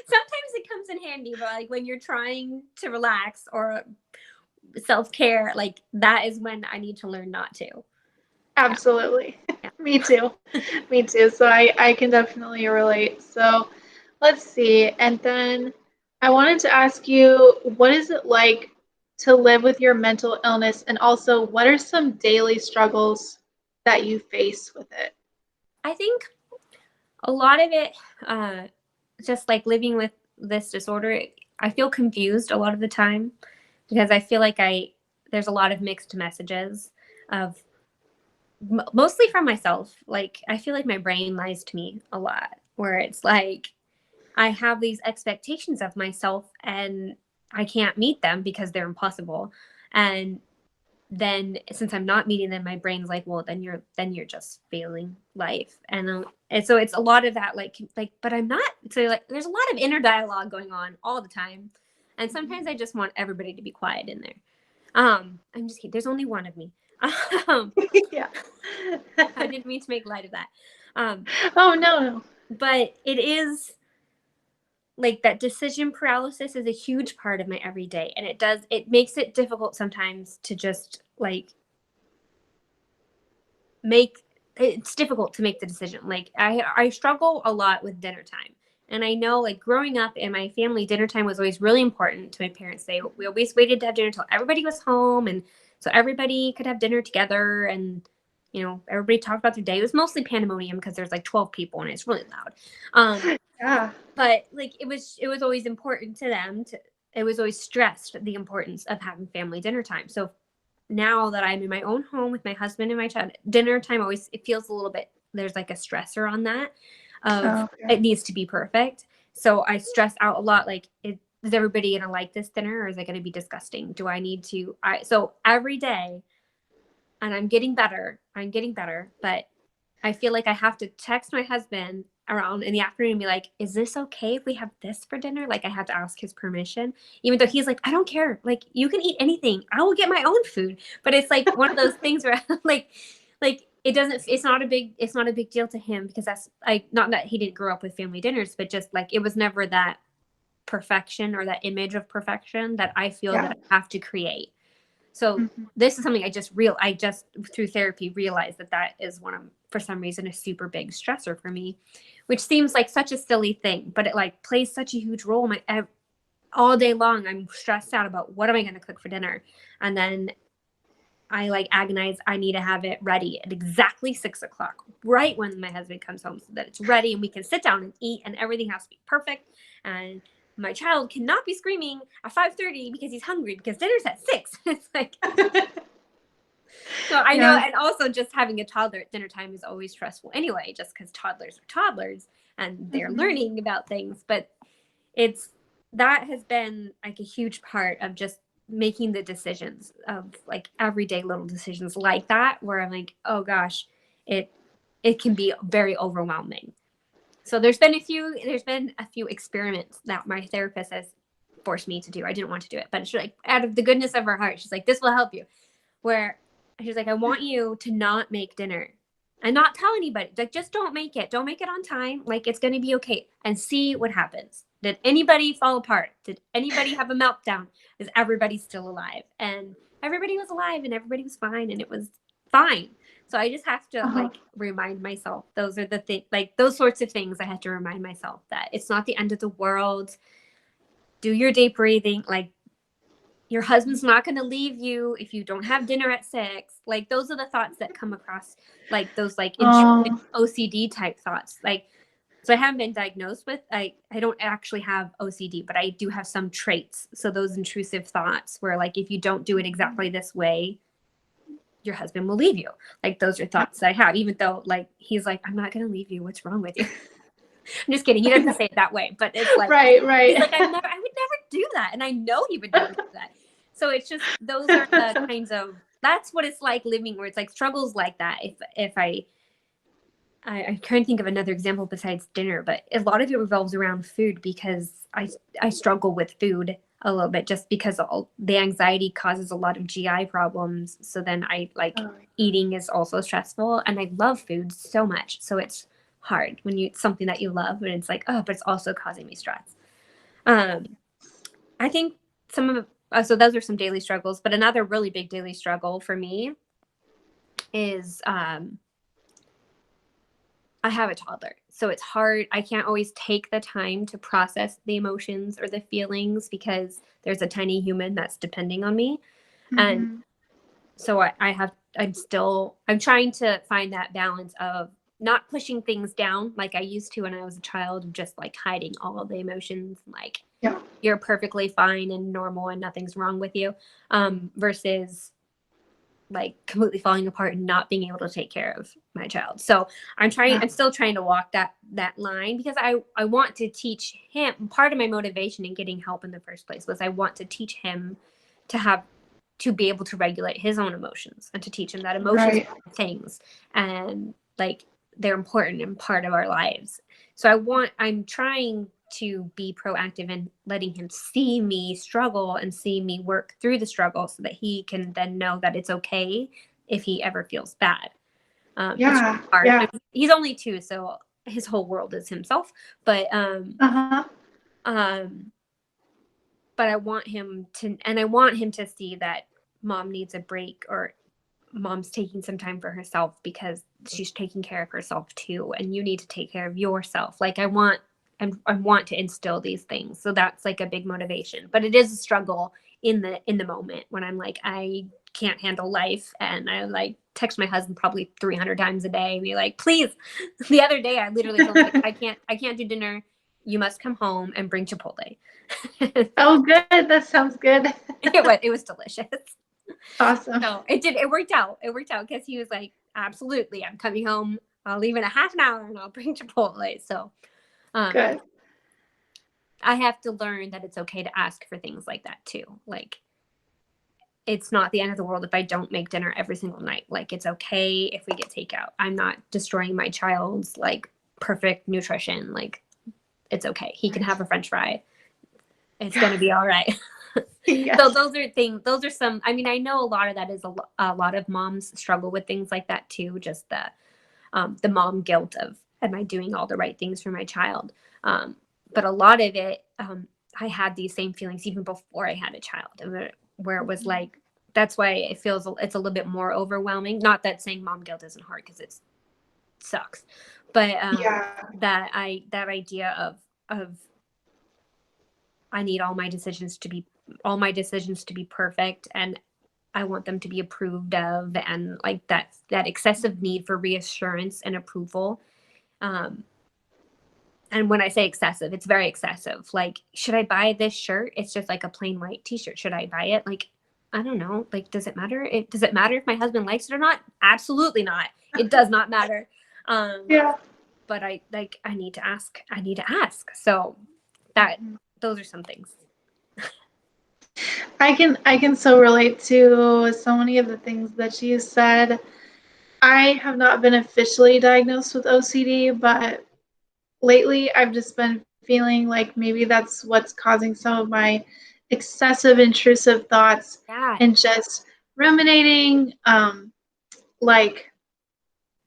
Sometimes it comes in handy, but like when you're trying to relax or self care, like that is when I need to learn not to. Yeah. Absolutely. Yeah. Me too. Me too. So I can definitely relate. So let's see. And then I wanted to ask you, what is it like to live with your mental illness? And also, what are some daily struggles that you face with it? I think a lot of it, uh, just like living with this disorder, I feel confused a lot of the time because I feel like there's a lot of mixed messages of mostly from myself. Like I feel like my brain lies to me a lot, where it's like I have these expectations of myself and I can't meet them because they're impossible. And then since I'm not meeting them, my brain's like, well, then you're just failing life. And so it's a lot of that, but I'm not. So like, there's a lot of inner dialogue going on all the time, and sometimes I just want everybody to be quiet in there. I'm just kidding. There's only one of me. Um, Yeah. I didn't mean to make light of that. Um, Oh, no, no. but it is like that decision paralysis is a huge part of my everyday, and it makes it difficult sometimes to just like make it's difficult to make the decision. Like I struggle a lot with dinner time. And I know like growing up in my family, dinner time was always really important to my parents. We always waited to have dinner until everybody was home, and so everybody could have dinner together, and everybody talked about their day. It was mostly pandemonium because there's like 12 people and it's really loud. Yeah. But like it was always important to them to it was always stressed the importance of having family dinner time. So now that I'm in my own home with my husband and my child, dinner time always it feels a little bit there's like a stressor on that of Oh, okay. it needs to be perfect. So I stress out a lot like is everybody gonna like this dinner or is it gonna be disgusting? Do I need to I so every day and I'm getting better, but I feel like I have to text my husband around in the afternoon and be like, is this okay if we have this for dinner? Like I have to ask his permission, even though he's like, I don't care. Like you can eat anything. I will get my own food. But it's like one of those things where like it's not a big deal to him because that's not that he didn't grow up with family dinners, but just like it was never that perfection or that image of perfection that I feel Yeah. that I have to create. So Mhm. this is something I just through therapy realized that is one of, for some reason, a super big stressor for me, which seems like such a silly thing, but it like plays such a huge role in my all day long. I'm stressed out about what am I going to cook for dinner, and then I like agonize. I need to have it ready at exactly 6 o'clock, right when my husband comes home, so that it's ready and we can sit down and eat, and everything has to be perfect. And my child cannot be screaming at 5:30 because he's hungry because dinner's at 6. It's like, so I know, Yeah. and also just having a toddler at dinner time is always stressful anyway, just because toddlers are toddlers and they're Mhm. learning about things. But it's that has been like a huge part of just making the decisions of like everyday little decisions like that, where I'm like, oh gosh, it it can be very overwhelming. So there's been a few experiments that my therapist has forced me to do. I didn't want to do it, but she's like, out of the goodness of her heart, she's like, this will help you. Where she's like, I want you to not make dinner and not tell anybody. Like, just don't make it. Don't make it on time. Like, it's going to be okay, and see what happens. Did anybody fall apart? Did anybody have a meltdown? Is everybody still alive? And everybody was alive and everybody was fine and it was fine. So I just have to Uh-huh. like remind myself, those are the things, like those sorts of things I have to remind myself that it's not the end of the world. Do your deep breathing. Like, your husband's not going to leave you if you don't have dinner at 6. Like, those are the thoughts that come across, like those like intrusive Oh. OCD type thoughts. Like, so I haven't been diagnosed with, I don't actually have OCD, but I do have some traits. So those intrusive thoughts where like, if you don't do it exactly this way, your husband will leave you. Like, those are thoughts that I have, even though like, he's like, I'm not going to leave you. What's wrong with you? I'm just kidding. He doesn't say it that way, but it's like, Right, he's right. like, I would never do that. And I know he would never do that. So it's just, those are the kinds of, that's what it's like living, where it's like struggles like that. If I can't think of another example besides dinner, but a lot of it revolves around food, because I struggle with food a little bit, just because all the anxiety causes a lot of GI problems. So then I like, Oh, eating is also stressful, and I love food so much. So it's hard when you, it's something that you love and it's like, oh, but it's also causing me stress. Um, I think some of, so those are some daily struggles, but another really big daily struggle for me is, I have a toddler. So it's hard. I can't always take the time to process the emotions or the feelings, because there's a tiny human that's depending on me. And mhm. so I'm trying to find that balance of not pushing things down like I used to when I was a child, just like hiding all of the emotions, like Yeah. you're perfectly fine and normal and nothing's wrong with you, versus like completely falling apart and not being able to take care of my child. So Yeah. I'm still trying to walk that line, because I want to teach him. Part of my motivation in getting help in the first place was I want to teach him to have, to be able to regulate his own emotions, and to teach him that emotions Right. are things, and like they're important and part of our lives. So I'm trying to be proactive in letting him see me struggle and see me work through the struggle, so that he can then know that it's okay if he ever feels bad. It's Yeah. hard. Yeah. He's only 2, so his whole world is himself. But Uh-huh. um, but I want him to see that mom needs a break, or mom's taking some time for herself, because she's taking care of herself too, and you need to take care of yourself. Like, I want to instill these things. So that's like a big motivation, but it is a struggle in the moment when I'm like, I can't handle life, and I like text my husband probably 300 times a day and be like, please. The other day I literally told him, like, I can't do dinner, you must come home and bring Chipotle. Oh, good. That sounds good. It was delicious. Awesome. So it worked out. It worked out, because he was like, absolutely, I'm coming home. I'll leave in a half an hour and I'll bring Chipotle. So um, Good. I have to learn that it's okay to ask for things like that too. Like, it's not the end of the world if I don't make dinner every single night. Like, it's okay if we get takeout. I'm not destroying my child's like perfect nutrition. Like, it's okay. He can Right. have a French fry. It's Yeah. gonna be all right. So Yes. those are things. Those are some. I mean, I know a lot of that is a lot of moms struggle with things like that too. Just the mom guilt of, am I doing all the right things for my child? But a lot of it, I had these same feelings even before I had a child, and where it was Mhm. like, that's why it feels it's a little bit more overwhelming. Not that saying mom guilt isn't hard, because it sucks, but Yeah. that idea of I need all my decisions to be perfect, and I want them to be approved of, and like that excessive need for reassurance and approval. Um, and when I say excessive, it's very excessive. Like, should I buy this shirt? It's just like a plain white t-shirt. Should I buy it? Like, I don't know. Like, does it matter? Does it matter if my husband likes it or not? Absolutely not. It does not matter. Um, Yeah. but I need to ask. I need to ask. So that Mhm. those are some things. I can so relate to so many of the things that you said. I have not been officially diagnosed with OCD, but lately I've just been feeling like maybe that's what's causing some of my excessive intrusive thoughts Yeah. and just ruminating, like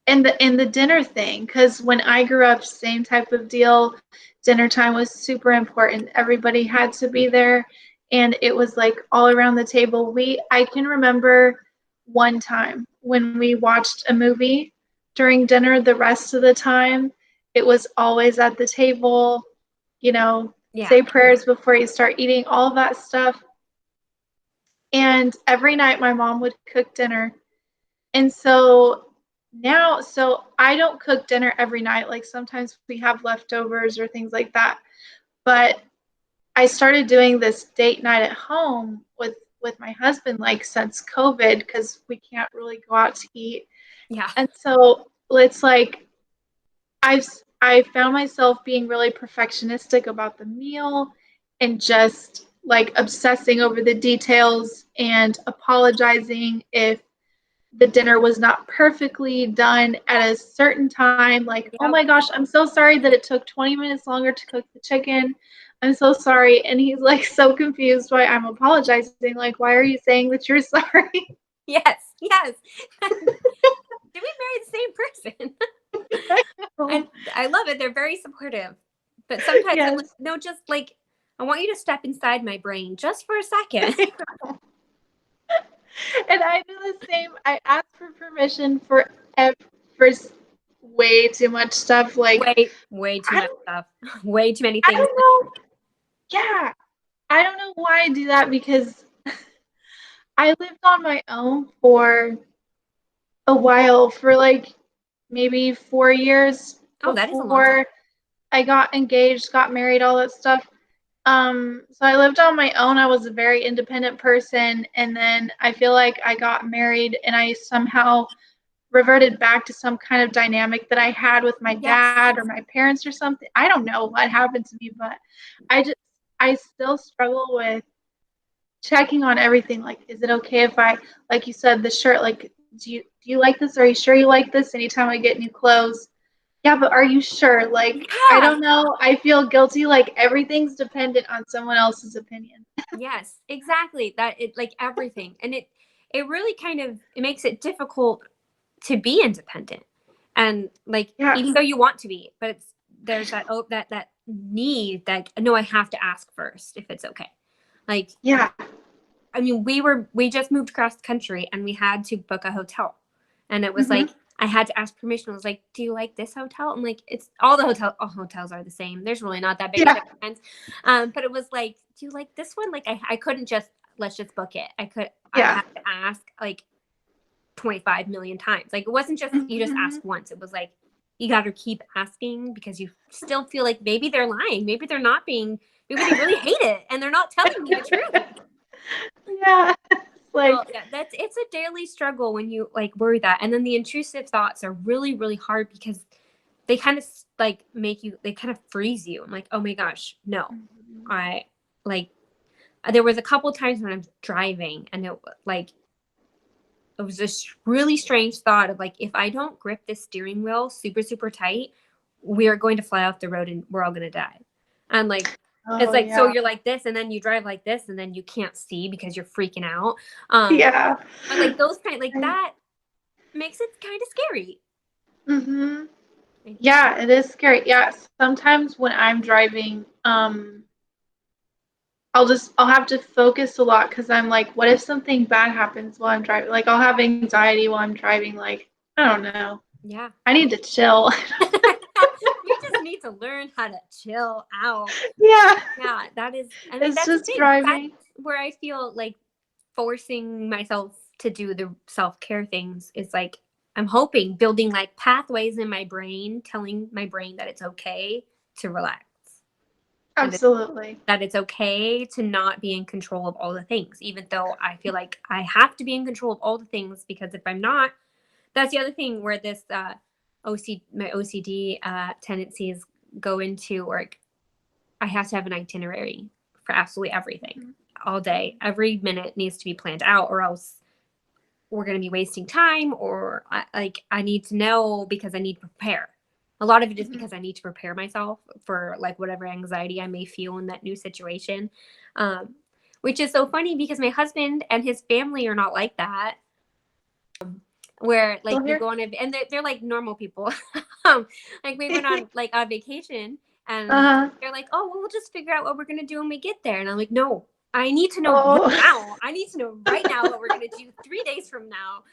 in the dinner thing, because when I grew up, same type of deal. Dinner time was super important. Everybody had to be there, and it was like all around the table. I can remember one time when we watched a movie during dinner. The rest of the time, it was always at the table. Yeah. Say prayers before you start eating, all of that stuff. And every night, my mom would cook dinner, and so I don't cook dinner every night. Like sometimes we have leftovers or things like that. But I started doing this date night at home with my husband like since COVID because we can't really go out to eat. Yeah. And so it's like I've I found myself being really perfectionistic about the meal and just like obsessing over the details and apologizing if the dinner was not perfectly done at a certain time. Like, oh Yep. my gosh, I'm so sorry that it took 20 minutes longer to cook the chicken. I'm so sorry. And he's like so confused why I'm apologizing. Like, why are you saying that you're sorry? Yes. Yes. Did we marry the same person? And I love it. They're very supportive. But sometimes I'm like, Yes. no, just like, I want you to step inside my brain just for a second. And I do the same. I ask for permission for way too much stuff. Like, Way too I much don't, stuff. Way too many I things. don't know. Yeah, I don't know why I do that because I lived on my own for a while, for like maybe 4 years Oh, that is a long time. before I got engaged, got married, all that stuff. So I lived on my own. I was a very independent person, and then I feel like I got married and I somehow reverted back to some kind of dynamic that I had with my Yes. dad or my parents or something. I don't know what happened to me, but I just I still struggle with checking on everything. Like, is it okay if I, like you said, the shirt, like, do you like this? Are you sure you like this? Anytime I get new clothes, yeah, but are you sure? Like, I Yeah. don't know. I feel guilty. Like everything's dependent on someone else's opinion. Yes, exactly. That it like everything. And it really kind of it makes it difficult to be independent. And like Yes. even though you want to be, but there's that need that no, I have to ask first if it's okay. Like, Yeah. I mean, we just moved across the country and we had to book a hotel. And it was Hmm. like I had to ask permission. I was like, "Do you like this hotel?" I'm like, "It's all hotels are the same. There's really not that big of a Yeah. difference." But it was like, "Do you like this one?" Like I couldn't just let's just book it. I Yeah. had to ask like 25 million times. Like it wasn't just you just Hmm. ask once. It was like you got to keep asking because you still feel like maybe they're lying. Maybe they're not being maybe they really hate it and they're not telling me the truth. Yeah. It's So like, yeah, it's a daily struggle when you like worry that, and then the intrusive thoughts are really hard because they kind of like make you, they kind of freeze you. I'm like, oh my gosh, no, mhm. I like. There was a couple times when I'm driving, and it was this really strange thought of like, if I don't grip this steering wheel super tight, we are going to fly off the road and we're all going to die. And like, it's Oh like, so yeah. you're like this, and then you drive like this, and then you can't see because you're freaking out. Um, Yeah. and like those kind, like that makes it kind of scary. Hmm. Like, Yeah, it is scary. Yeah, sometimes when I'm driving, I'll have to focus a lot because I'm like, what if something bad happens while I'm driving? Like I'll have anxiety while I'm driving. Like I don't know. Yeah. I need to chill. We just need to learn how to chill out. Yeah, Yeah, that is, I mean, it's that's the just thing. That's driving. where I feel like forcing myself to do the self-care things is like, I'm hoping building like pathways in my brain, telling my brain that it's okay to relax. And Absolutely. that it's okay to not be in control of all the things, even though I feel like I have to be in control of all the things, because if I'm not, that's the other thing where this my OCD tendencies go into, or I have to have an itinerary for absolutely everything Mhm. all day. Every minute needs to be planned out, or else we're going to be wasting time. Or I need to know because I need to prepare. A lot of it is Mhm. because I need to prepare myself for like whatever anxiety I may feel in that new situation. Um, which is so funny because my husband and his family are not like that. Where like Still we here? go on and they're like normal people. um, like we went on like on vacation, and Uh-huh. they're like, oh well, we'll just figure out what we're gonna do when we get there. And I'm like, no, I need to know Oh. now. I need to know right now what we're gonna do 3 days from now.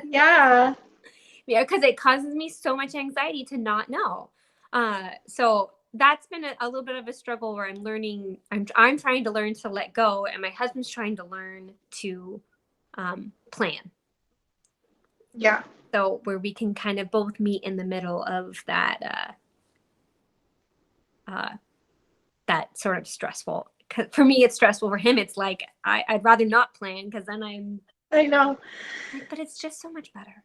Yeah. Yeah, because it causes me so much anxiety to not know. So that's been a little bit of a struggle where I'm learning. I'm trying to learn to let go, and my husband's trying to learn to plan. Yeah. So where we can kind of both meet in the middle of uh, that sort of stressful. 'Cause for me, it's stressful. For him, it's like I'd rather not plan because then I'm I know. like, but it's just so much better.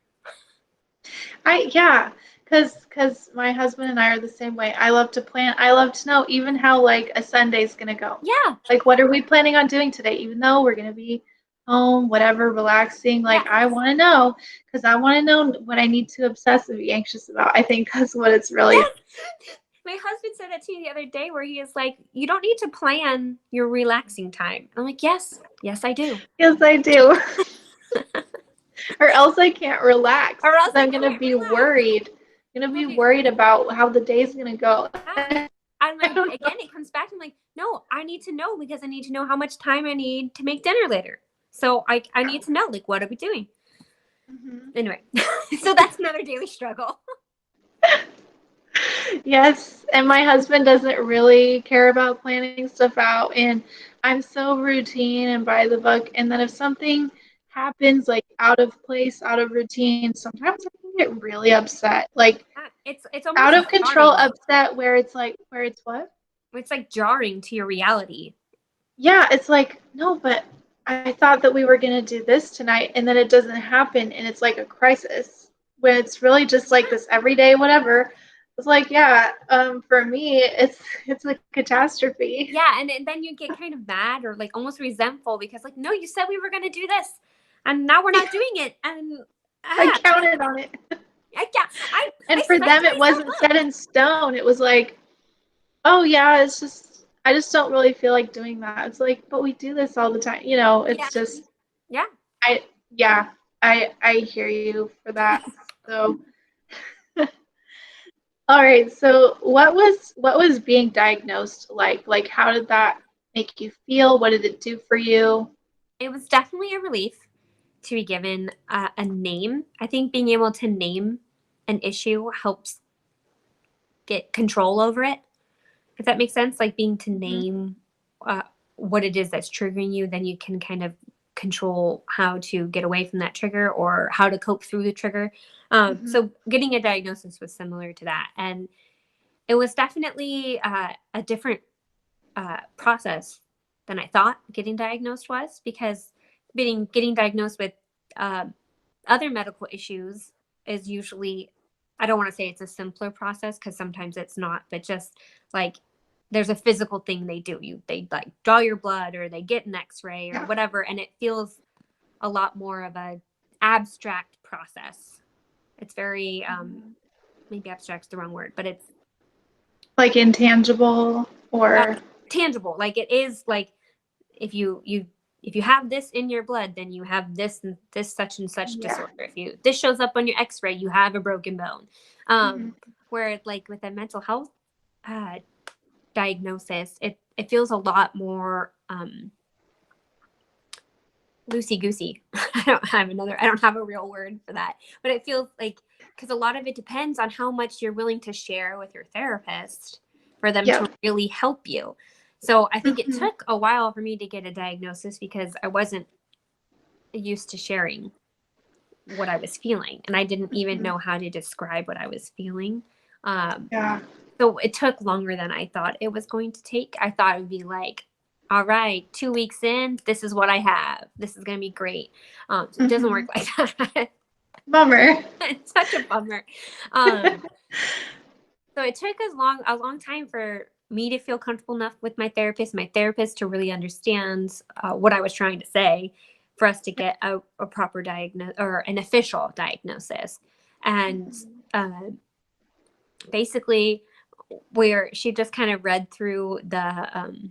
Yeah, cause my husband and I are the same way. I love to plan. I love to know even how like a Sunday's gonna go. Yeah, Like what are we planning on doing today? Even though we're gonna be home, whatever, relaxing. Like yeah, I want to know because I want to know what I need to obsess and be anxious about. I think that's what it's really. yes. My husband said that to me the other day, where he is like, "You don't need to plan your relaxing time." I'm like, "Yes, yes, I do." Yes, I do. Or else I can't relax Or else because I I'm gonna can't be relax. worried. I'm gonna be Right. worried about how the day's gonna go. Yeah. I I'm like, don't know. again, it comes back to like, no, I need to know because I need to know how much time I need to make dinner later. So I need to know, like, what are we doing? Mhm. Anyway, so that's another daily struggle. Yes, and my husband doesn't really care about planning stuff out, and I'm so routine and by the book. And then if something happens like out of place, out of routine, sometimes I can get really upset, like It's out almost of control jarring. upset, where it's what? It's like jarring to your reality. Yeah, it's like no, but I thought that we were gonna do this tonight, and then it doesn't happen, and it's like a crisis when it's really just Yeah, like this everyday whatever. It's like, yeah, for me, it's a catastrophe. yeah, and then you get kind of mad or like almost resentful because like, no, you said we were gonna do this, and now we're not doing it, and I ah, counted on it. yeah, I And for psyched them, it myself wasn't up. set in stone. It was like, oh, yeah, it's just, I just don't really feel like doing that. It's like, but we do this all the time. Yeah, It's just, yeah. I, yeah, I hear you for that. So, all right. So, what was being diagnosed like? Like, how did that make you feel? What did it do for you? It was definitely a relief to be given a name. I think being able to name an issue helps get control over it, if that makes sense. Like being to Mhm. name uh, what it is that's triggering you, then you can kind of control how to get away from that trigger or how to cope through the trigger. Mhm. So getting a diagnosis was similar to that. And it was definitely a different process than I thought getting diagnosed was, because getting diagnosed with uh, other medical issues is usually, I don't want to say it's a simpler process because sometimes it's not, but just like there's a physical thing they do. They like draw your blood or they get an X-ray or Yeah. whatever, and it feels a lot more of a abstract process. It's very Mhm. maybe abstract's the wrong word, but it's Like intangible uh, or tangible. Like it is like if you have this in your blood, then you have this and this such and such yeah. disorder. If you this shows up on your X-ray, you have a broken bone. Mhm. Where like with a mental health uh, diagnosis, it feels a lot more loosey goosey. I don't have a real word for that, but it feels like, because a lot of it depends on how much you're willing to share with your therapist for them to Yep. really help you. So I think it Hmm. took a while for me to get a diagnosis because I wasn't used to sharing what I was feeling, and I didn't even Hmm. know how to describe what I was feeling. Um, Yeah. so it took longer than I thought it was going to take. I thought it would be like, all right, 2 weeks in, this is what I have. This is going to be great. So it doesn't Hmm. work like that. Bummer. It's such a bummer. Um, so it took a long time for me to feel comfortable enough with my therapist to really understand what I was trying to say, for us to get a proper diagnosis or an official diagnosis. And Mhm. uh, basically, where she just kind of read through the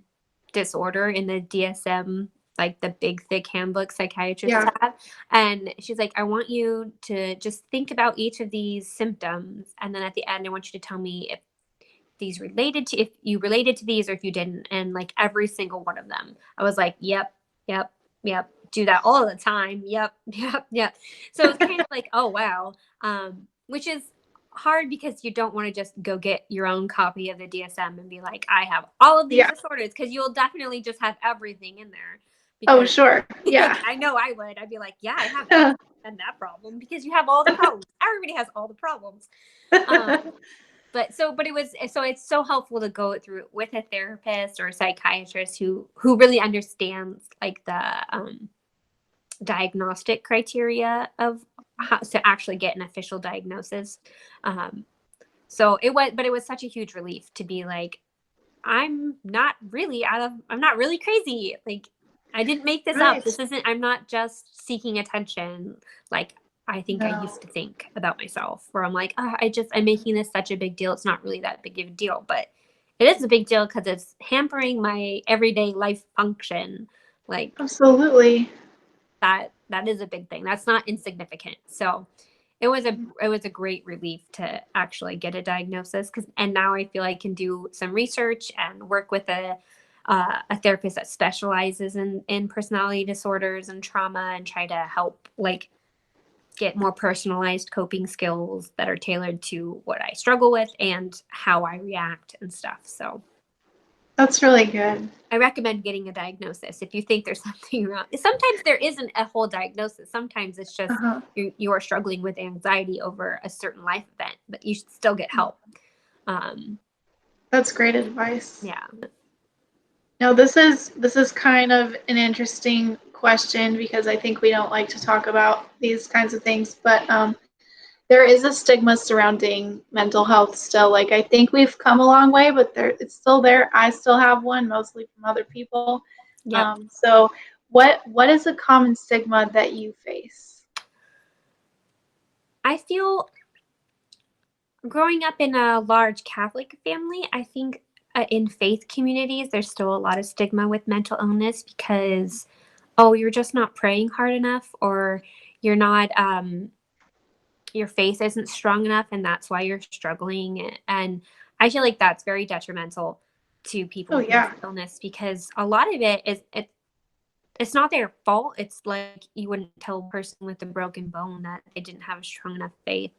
disorder in the DSM, like the big thick handbook psychiatrists Yeah. have, and she's like, I want you to just think about each of these symptoms, and then at the end I want you to tell me if you related to these or if you didn't. And like every single one of them, I was like, yep, yep, yep, do that all the time, yep, yep, yep. So it's kind of like, oh wow. Which is hard because you don't want to just go get your own copy of the DSM and be like, I have all of these Yeah. disorders, because you'll definitely just have everything in there. Oh, Because sure. like Yeah. I know I would, I'd be like, yeah, I have this and that problem, because you have all the problems, everybody has all the problems. um but it was, so it's so helpful to go through it with a therapist or a psychiatrist who really understands like the diagnostic criteria of how to actually get an official diagnosis. um so it was such a huge relief to be like, I'm not really crazy. Like, I didn't make this up. Right. This isn't, I'm not just seeking attention. Like, I think I No. used to think about myself, where I'm like, oh, I'm making this such a big deal. It's not really that big of a deal, but it is a big deal because it's hampering my everyday life function. Like, Absolutely. that is a big thing. That's not insignificant. So it was a great relief to actually get a diagnosis, because and now I feel I can do some research and work with a therapist that specializes in personality disorders and trauma, and try to help like get more personalized coping skills that are tailored to what I struggle with and how I react and stuff. So That's really good. I recommend getting a diagnosis if you think there's something wrong. Sometimes there isn't a whole diagnosis. Sometimes it's just Uh-huh. you are struggling with anxiety over a certain life event, but you should still get help. Um, That's great advice. yeah, Now, this is kind of an interesting question because I think we don't like to talk about these kinds of things, but there is a stigma surrounding mental health still. Like I think we've come a long way, but it's still there. I still have one, mostly from other people. yep. So what is a common stigma that you face? I feel growing up in a large Catholic family, I think in faith communities, there's still a lot of stigma with mental illness because, oh, you're just not praying hard enough, or you're not, your faith isn't strong enough, and that's why you're struggling. And I feel like that's very detrimental to people Oh with mental yeah. illness, because a lot of it's not their fault. It's like you wouldn't tell a person with a broken bone that they didn't have a strong enough faith,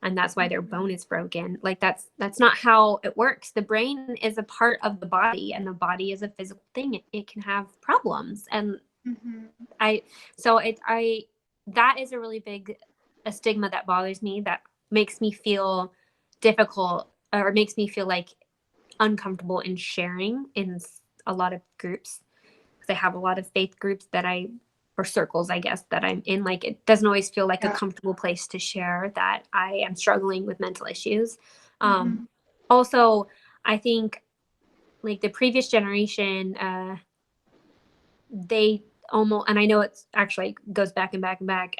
and that's why their Mhm. bone is broken. Like that's not how it works. The brain is a part of the body, and the body is a physical thing. It can have problems. And Mhm. I so it I that is a really big a stigma that bothers me, that makes me feel difficult, or makes me feel like uncomfortable in sharing in a lot of groups, because I have a lot of faith groups that I or circles, I guess, that I'm in. Like, it doesn't always feel like a Yeah. comfortable place to share that I am struggling with mental issues. Um, Mhm. Also, I think like the previous generation, they almost, and I know it's actually goes back and back and back,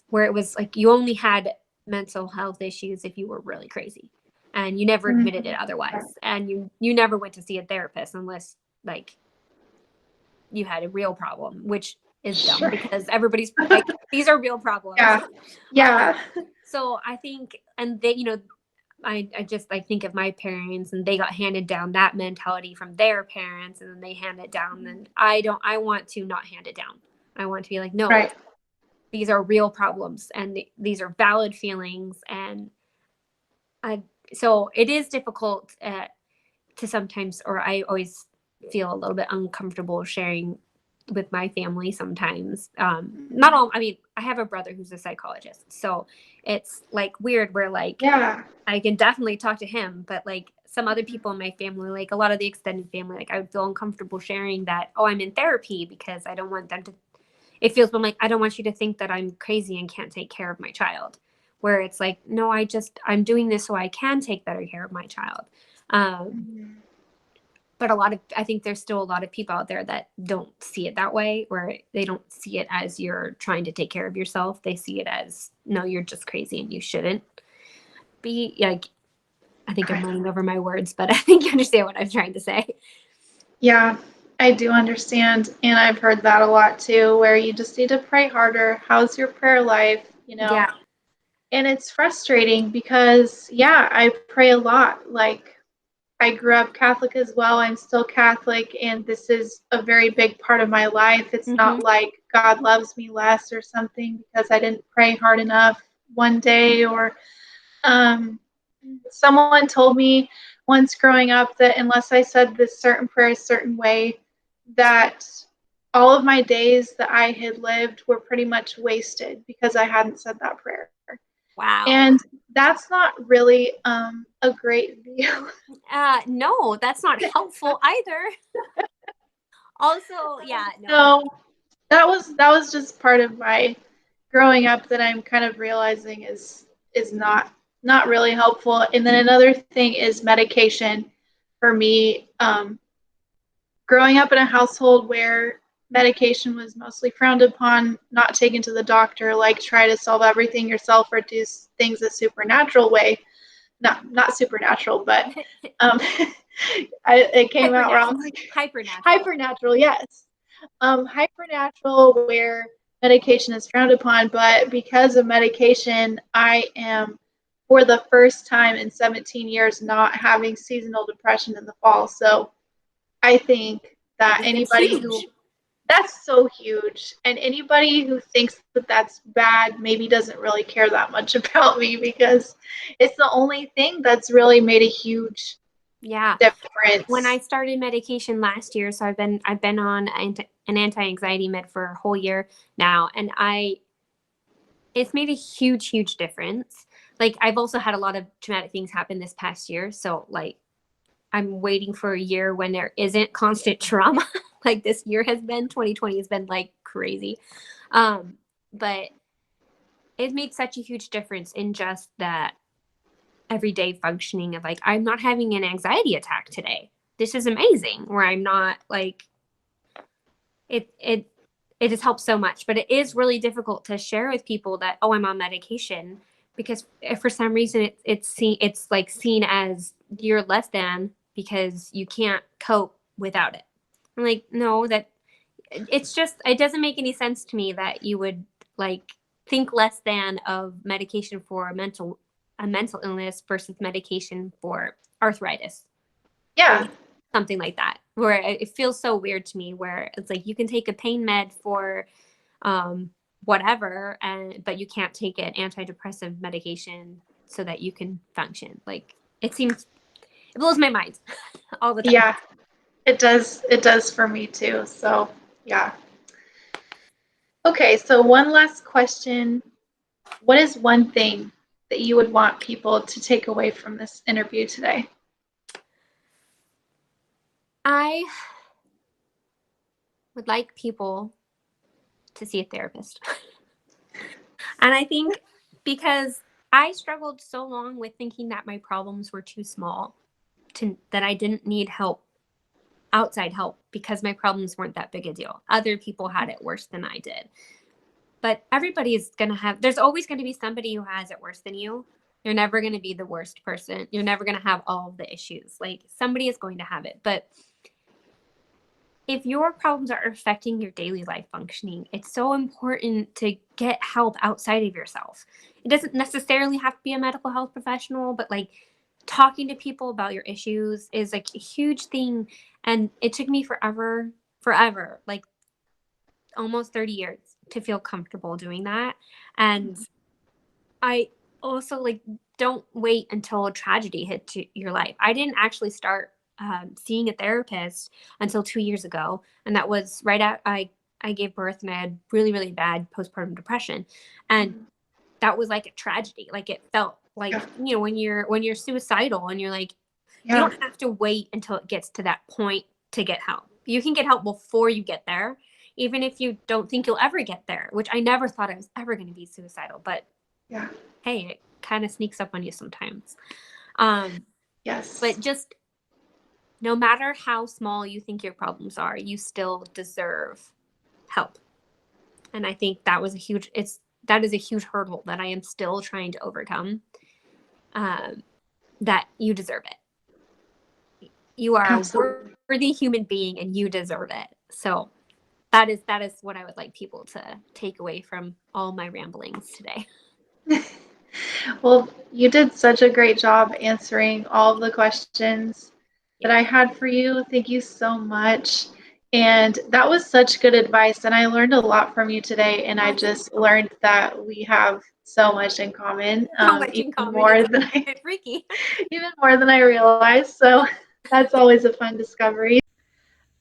where it was like you only had mental health issues if you were really crazy, and you never admitted it Mhm. otherwise, and you never went to see a therapist unless like you had a real problem, which is dumb Sure. because everybody's like, these are real problems. Yeah. um, Yeah. so I think, and they, I think of my parents, and they got handed down that mentality from their parents, and then they hand it down. And I want to not hand it down. I want to be like, no, Right. these are real problems, and these are valid feelings. And I, so it is difficult to sometimes, or I always feel a little bit uncomfortable sharing with my family sometimes. Not Mhm. all, I mean, I have a brother who's a psychologist. So it's like weird where like Yeah. I can definitely talk to him, but like some other Mhm. people in my family, like a lot of the extended family, like I would feel uncomfortable sharing that, oh, I'm in therapy because I don't want them to, it feels like, I don't want you to think that I'm crazy and can't take care of my child. Where it's like, no, I'm doing this so I can take better care of my child. Um, Mhm. but I think there's still a lot of people out there that don't see it that way, where they don't see it as you're trying to take care of yourself. They see it as, no, you're just crazy and you shouldn't be. Like, I think I'm Right. running over my words, but I think you understand what I'm trying to say. Yeah, I do understand. And I've heard that a lot too, where you just need to pray harder. How's your prayer life? Yeah. And it's frustrating because, yeah, I pray a lot. Like, I grew up Catholic as well. I'm still Catholic, and this is a very big part of my life. It's Mm-hmm. not like God loves me less or something because I didn't pray hard enough one day. Or um, someone told me once growing up that unless I said this certain prayer a certain way, that all of my days that I had lived were pretty much wasted because I hadn't said that prayer. Wow. And that's not really a great view. No, that's not helpful either. Also, yeah, no. No, that was just part of my growing up that I'm kind of realizing is not really helpful. And then another thing is medication for me. Growing up in a household where medication was mostly frowned upon, not taken to the doctor, like try to solve everything yourself or do things a supernatural way. Not supernatural, but um, it came out wrong. Hypernatural. Like Hypernatural. hypernatural, yes. Hypernatural where medication is frowned upon, but because of medication, I am for the first time in 17 years not having seasonal depression in the fall. So I think That that is anybody who huge. that's so huge, and anybody who thinks that that's bad maybe doesn't really care that much about me because it's the only thing that's really made a huge Yeah. When I difference. started medication last year, so I've been on an anti-anxiety med for a whole year now, and I it's made a huge difference. Like, I've also had a lot of traumatic things happen this past year, so like I'm waiting for a year when there isn't constant trauma like this year has been. 2020 has been like crazy. But it made such a huge difference in just that everyday functioning of like, I'm not having an anxiety attack today. This is amazing. Where I'm not like, it has helped so much. But it is really difficult to share with people that, oh, I'm on medication, because if for some reason it's like seen as you're less than because you can't cope without it. I'm like, no, that it's just, it doesn't make any sense to me that you would like think less than of medication for a mental illness versus medication for arthritis or Yeah, something like that, where it feels so weird to me, where it's like you can take a pain med for um whatever, and but you can't take an antidepressive medication so that you can function. Like, it blows my mind all the time. yeah, it does. It does for me too. So yeah. Okay, so one last question. What is one thing that you would want people to take away from this interview today? I would like people to see a therapist. And I think because I struggled so long with thinking that my problems were too small to that I didn't need help, outside help, because my problems weren't that big a deal. Other people had it worse than I did. But everybody is going to have, there's always going to be somebody who has it worse than you. You're never going to be the worst person. You're never going to have all of the issues. Like, somebody is going to have it. But if your problems are affecting your daily life functioning, it's so important to get help outside of yourself. It doesn't necessarily have to be a medical health professional, but like talking to people about your issues is like a huge thing. And it took me forever, like almost 30 years to feel comfortable doing that. And I also like don't wait until a tragedy hit your life. I didn't actually start seeing a therapist until 2 years ago, and that was right at I gave birth and I had really really bad postpartum depression, and Mhm. that was like a tragedy. Like it felt like, Yeah. when you're suicidal and you're like, you Yeah. don't have to wait until it gets to that point to get help. You can get help before you get there, even if you don't think you'll ever get there, which I never thought I was ever going to be suicidal, but Yeah. hey, it kind of sneaks up on you sometimes. Um, Yes. but just no matter how small you think your problems are, you still deserve help. And I think that is a huge hurdle that I am still trying to overcome. That you deserve it. You are a Absolutely. worthy human being and you deserve it. So that is what I would like people to take away from all my ramblings today. Well, you did such a great job answering all of the questions that Yeah. I had for you. Thank you so much. And that was such good advice. And I learned a lot from you today. And I Awesome. just learned that we have so much in common, So much in even common. more It's than I kind of freaky. even more than I realized. So that's always a fun discovery.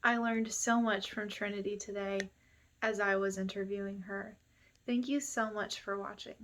I learned so much from Trinity today as I was interviewing her. Thank you so much for watching.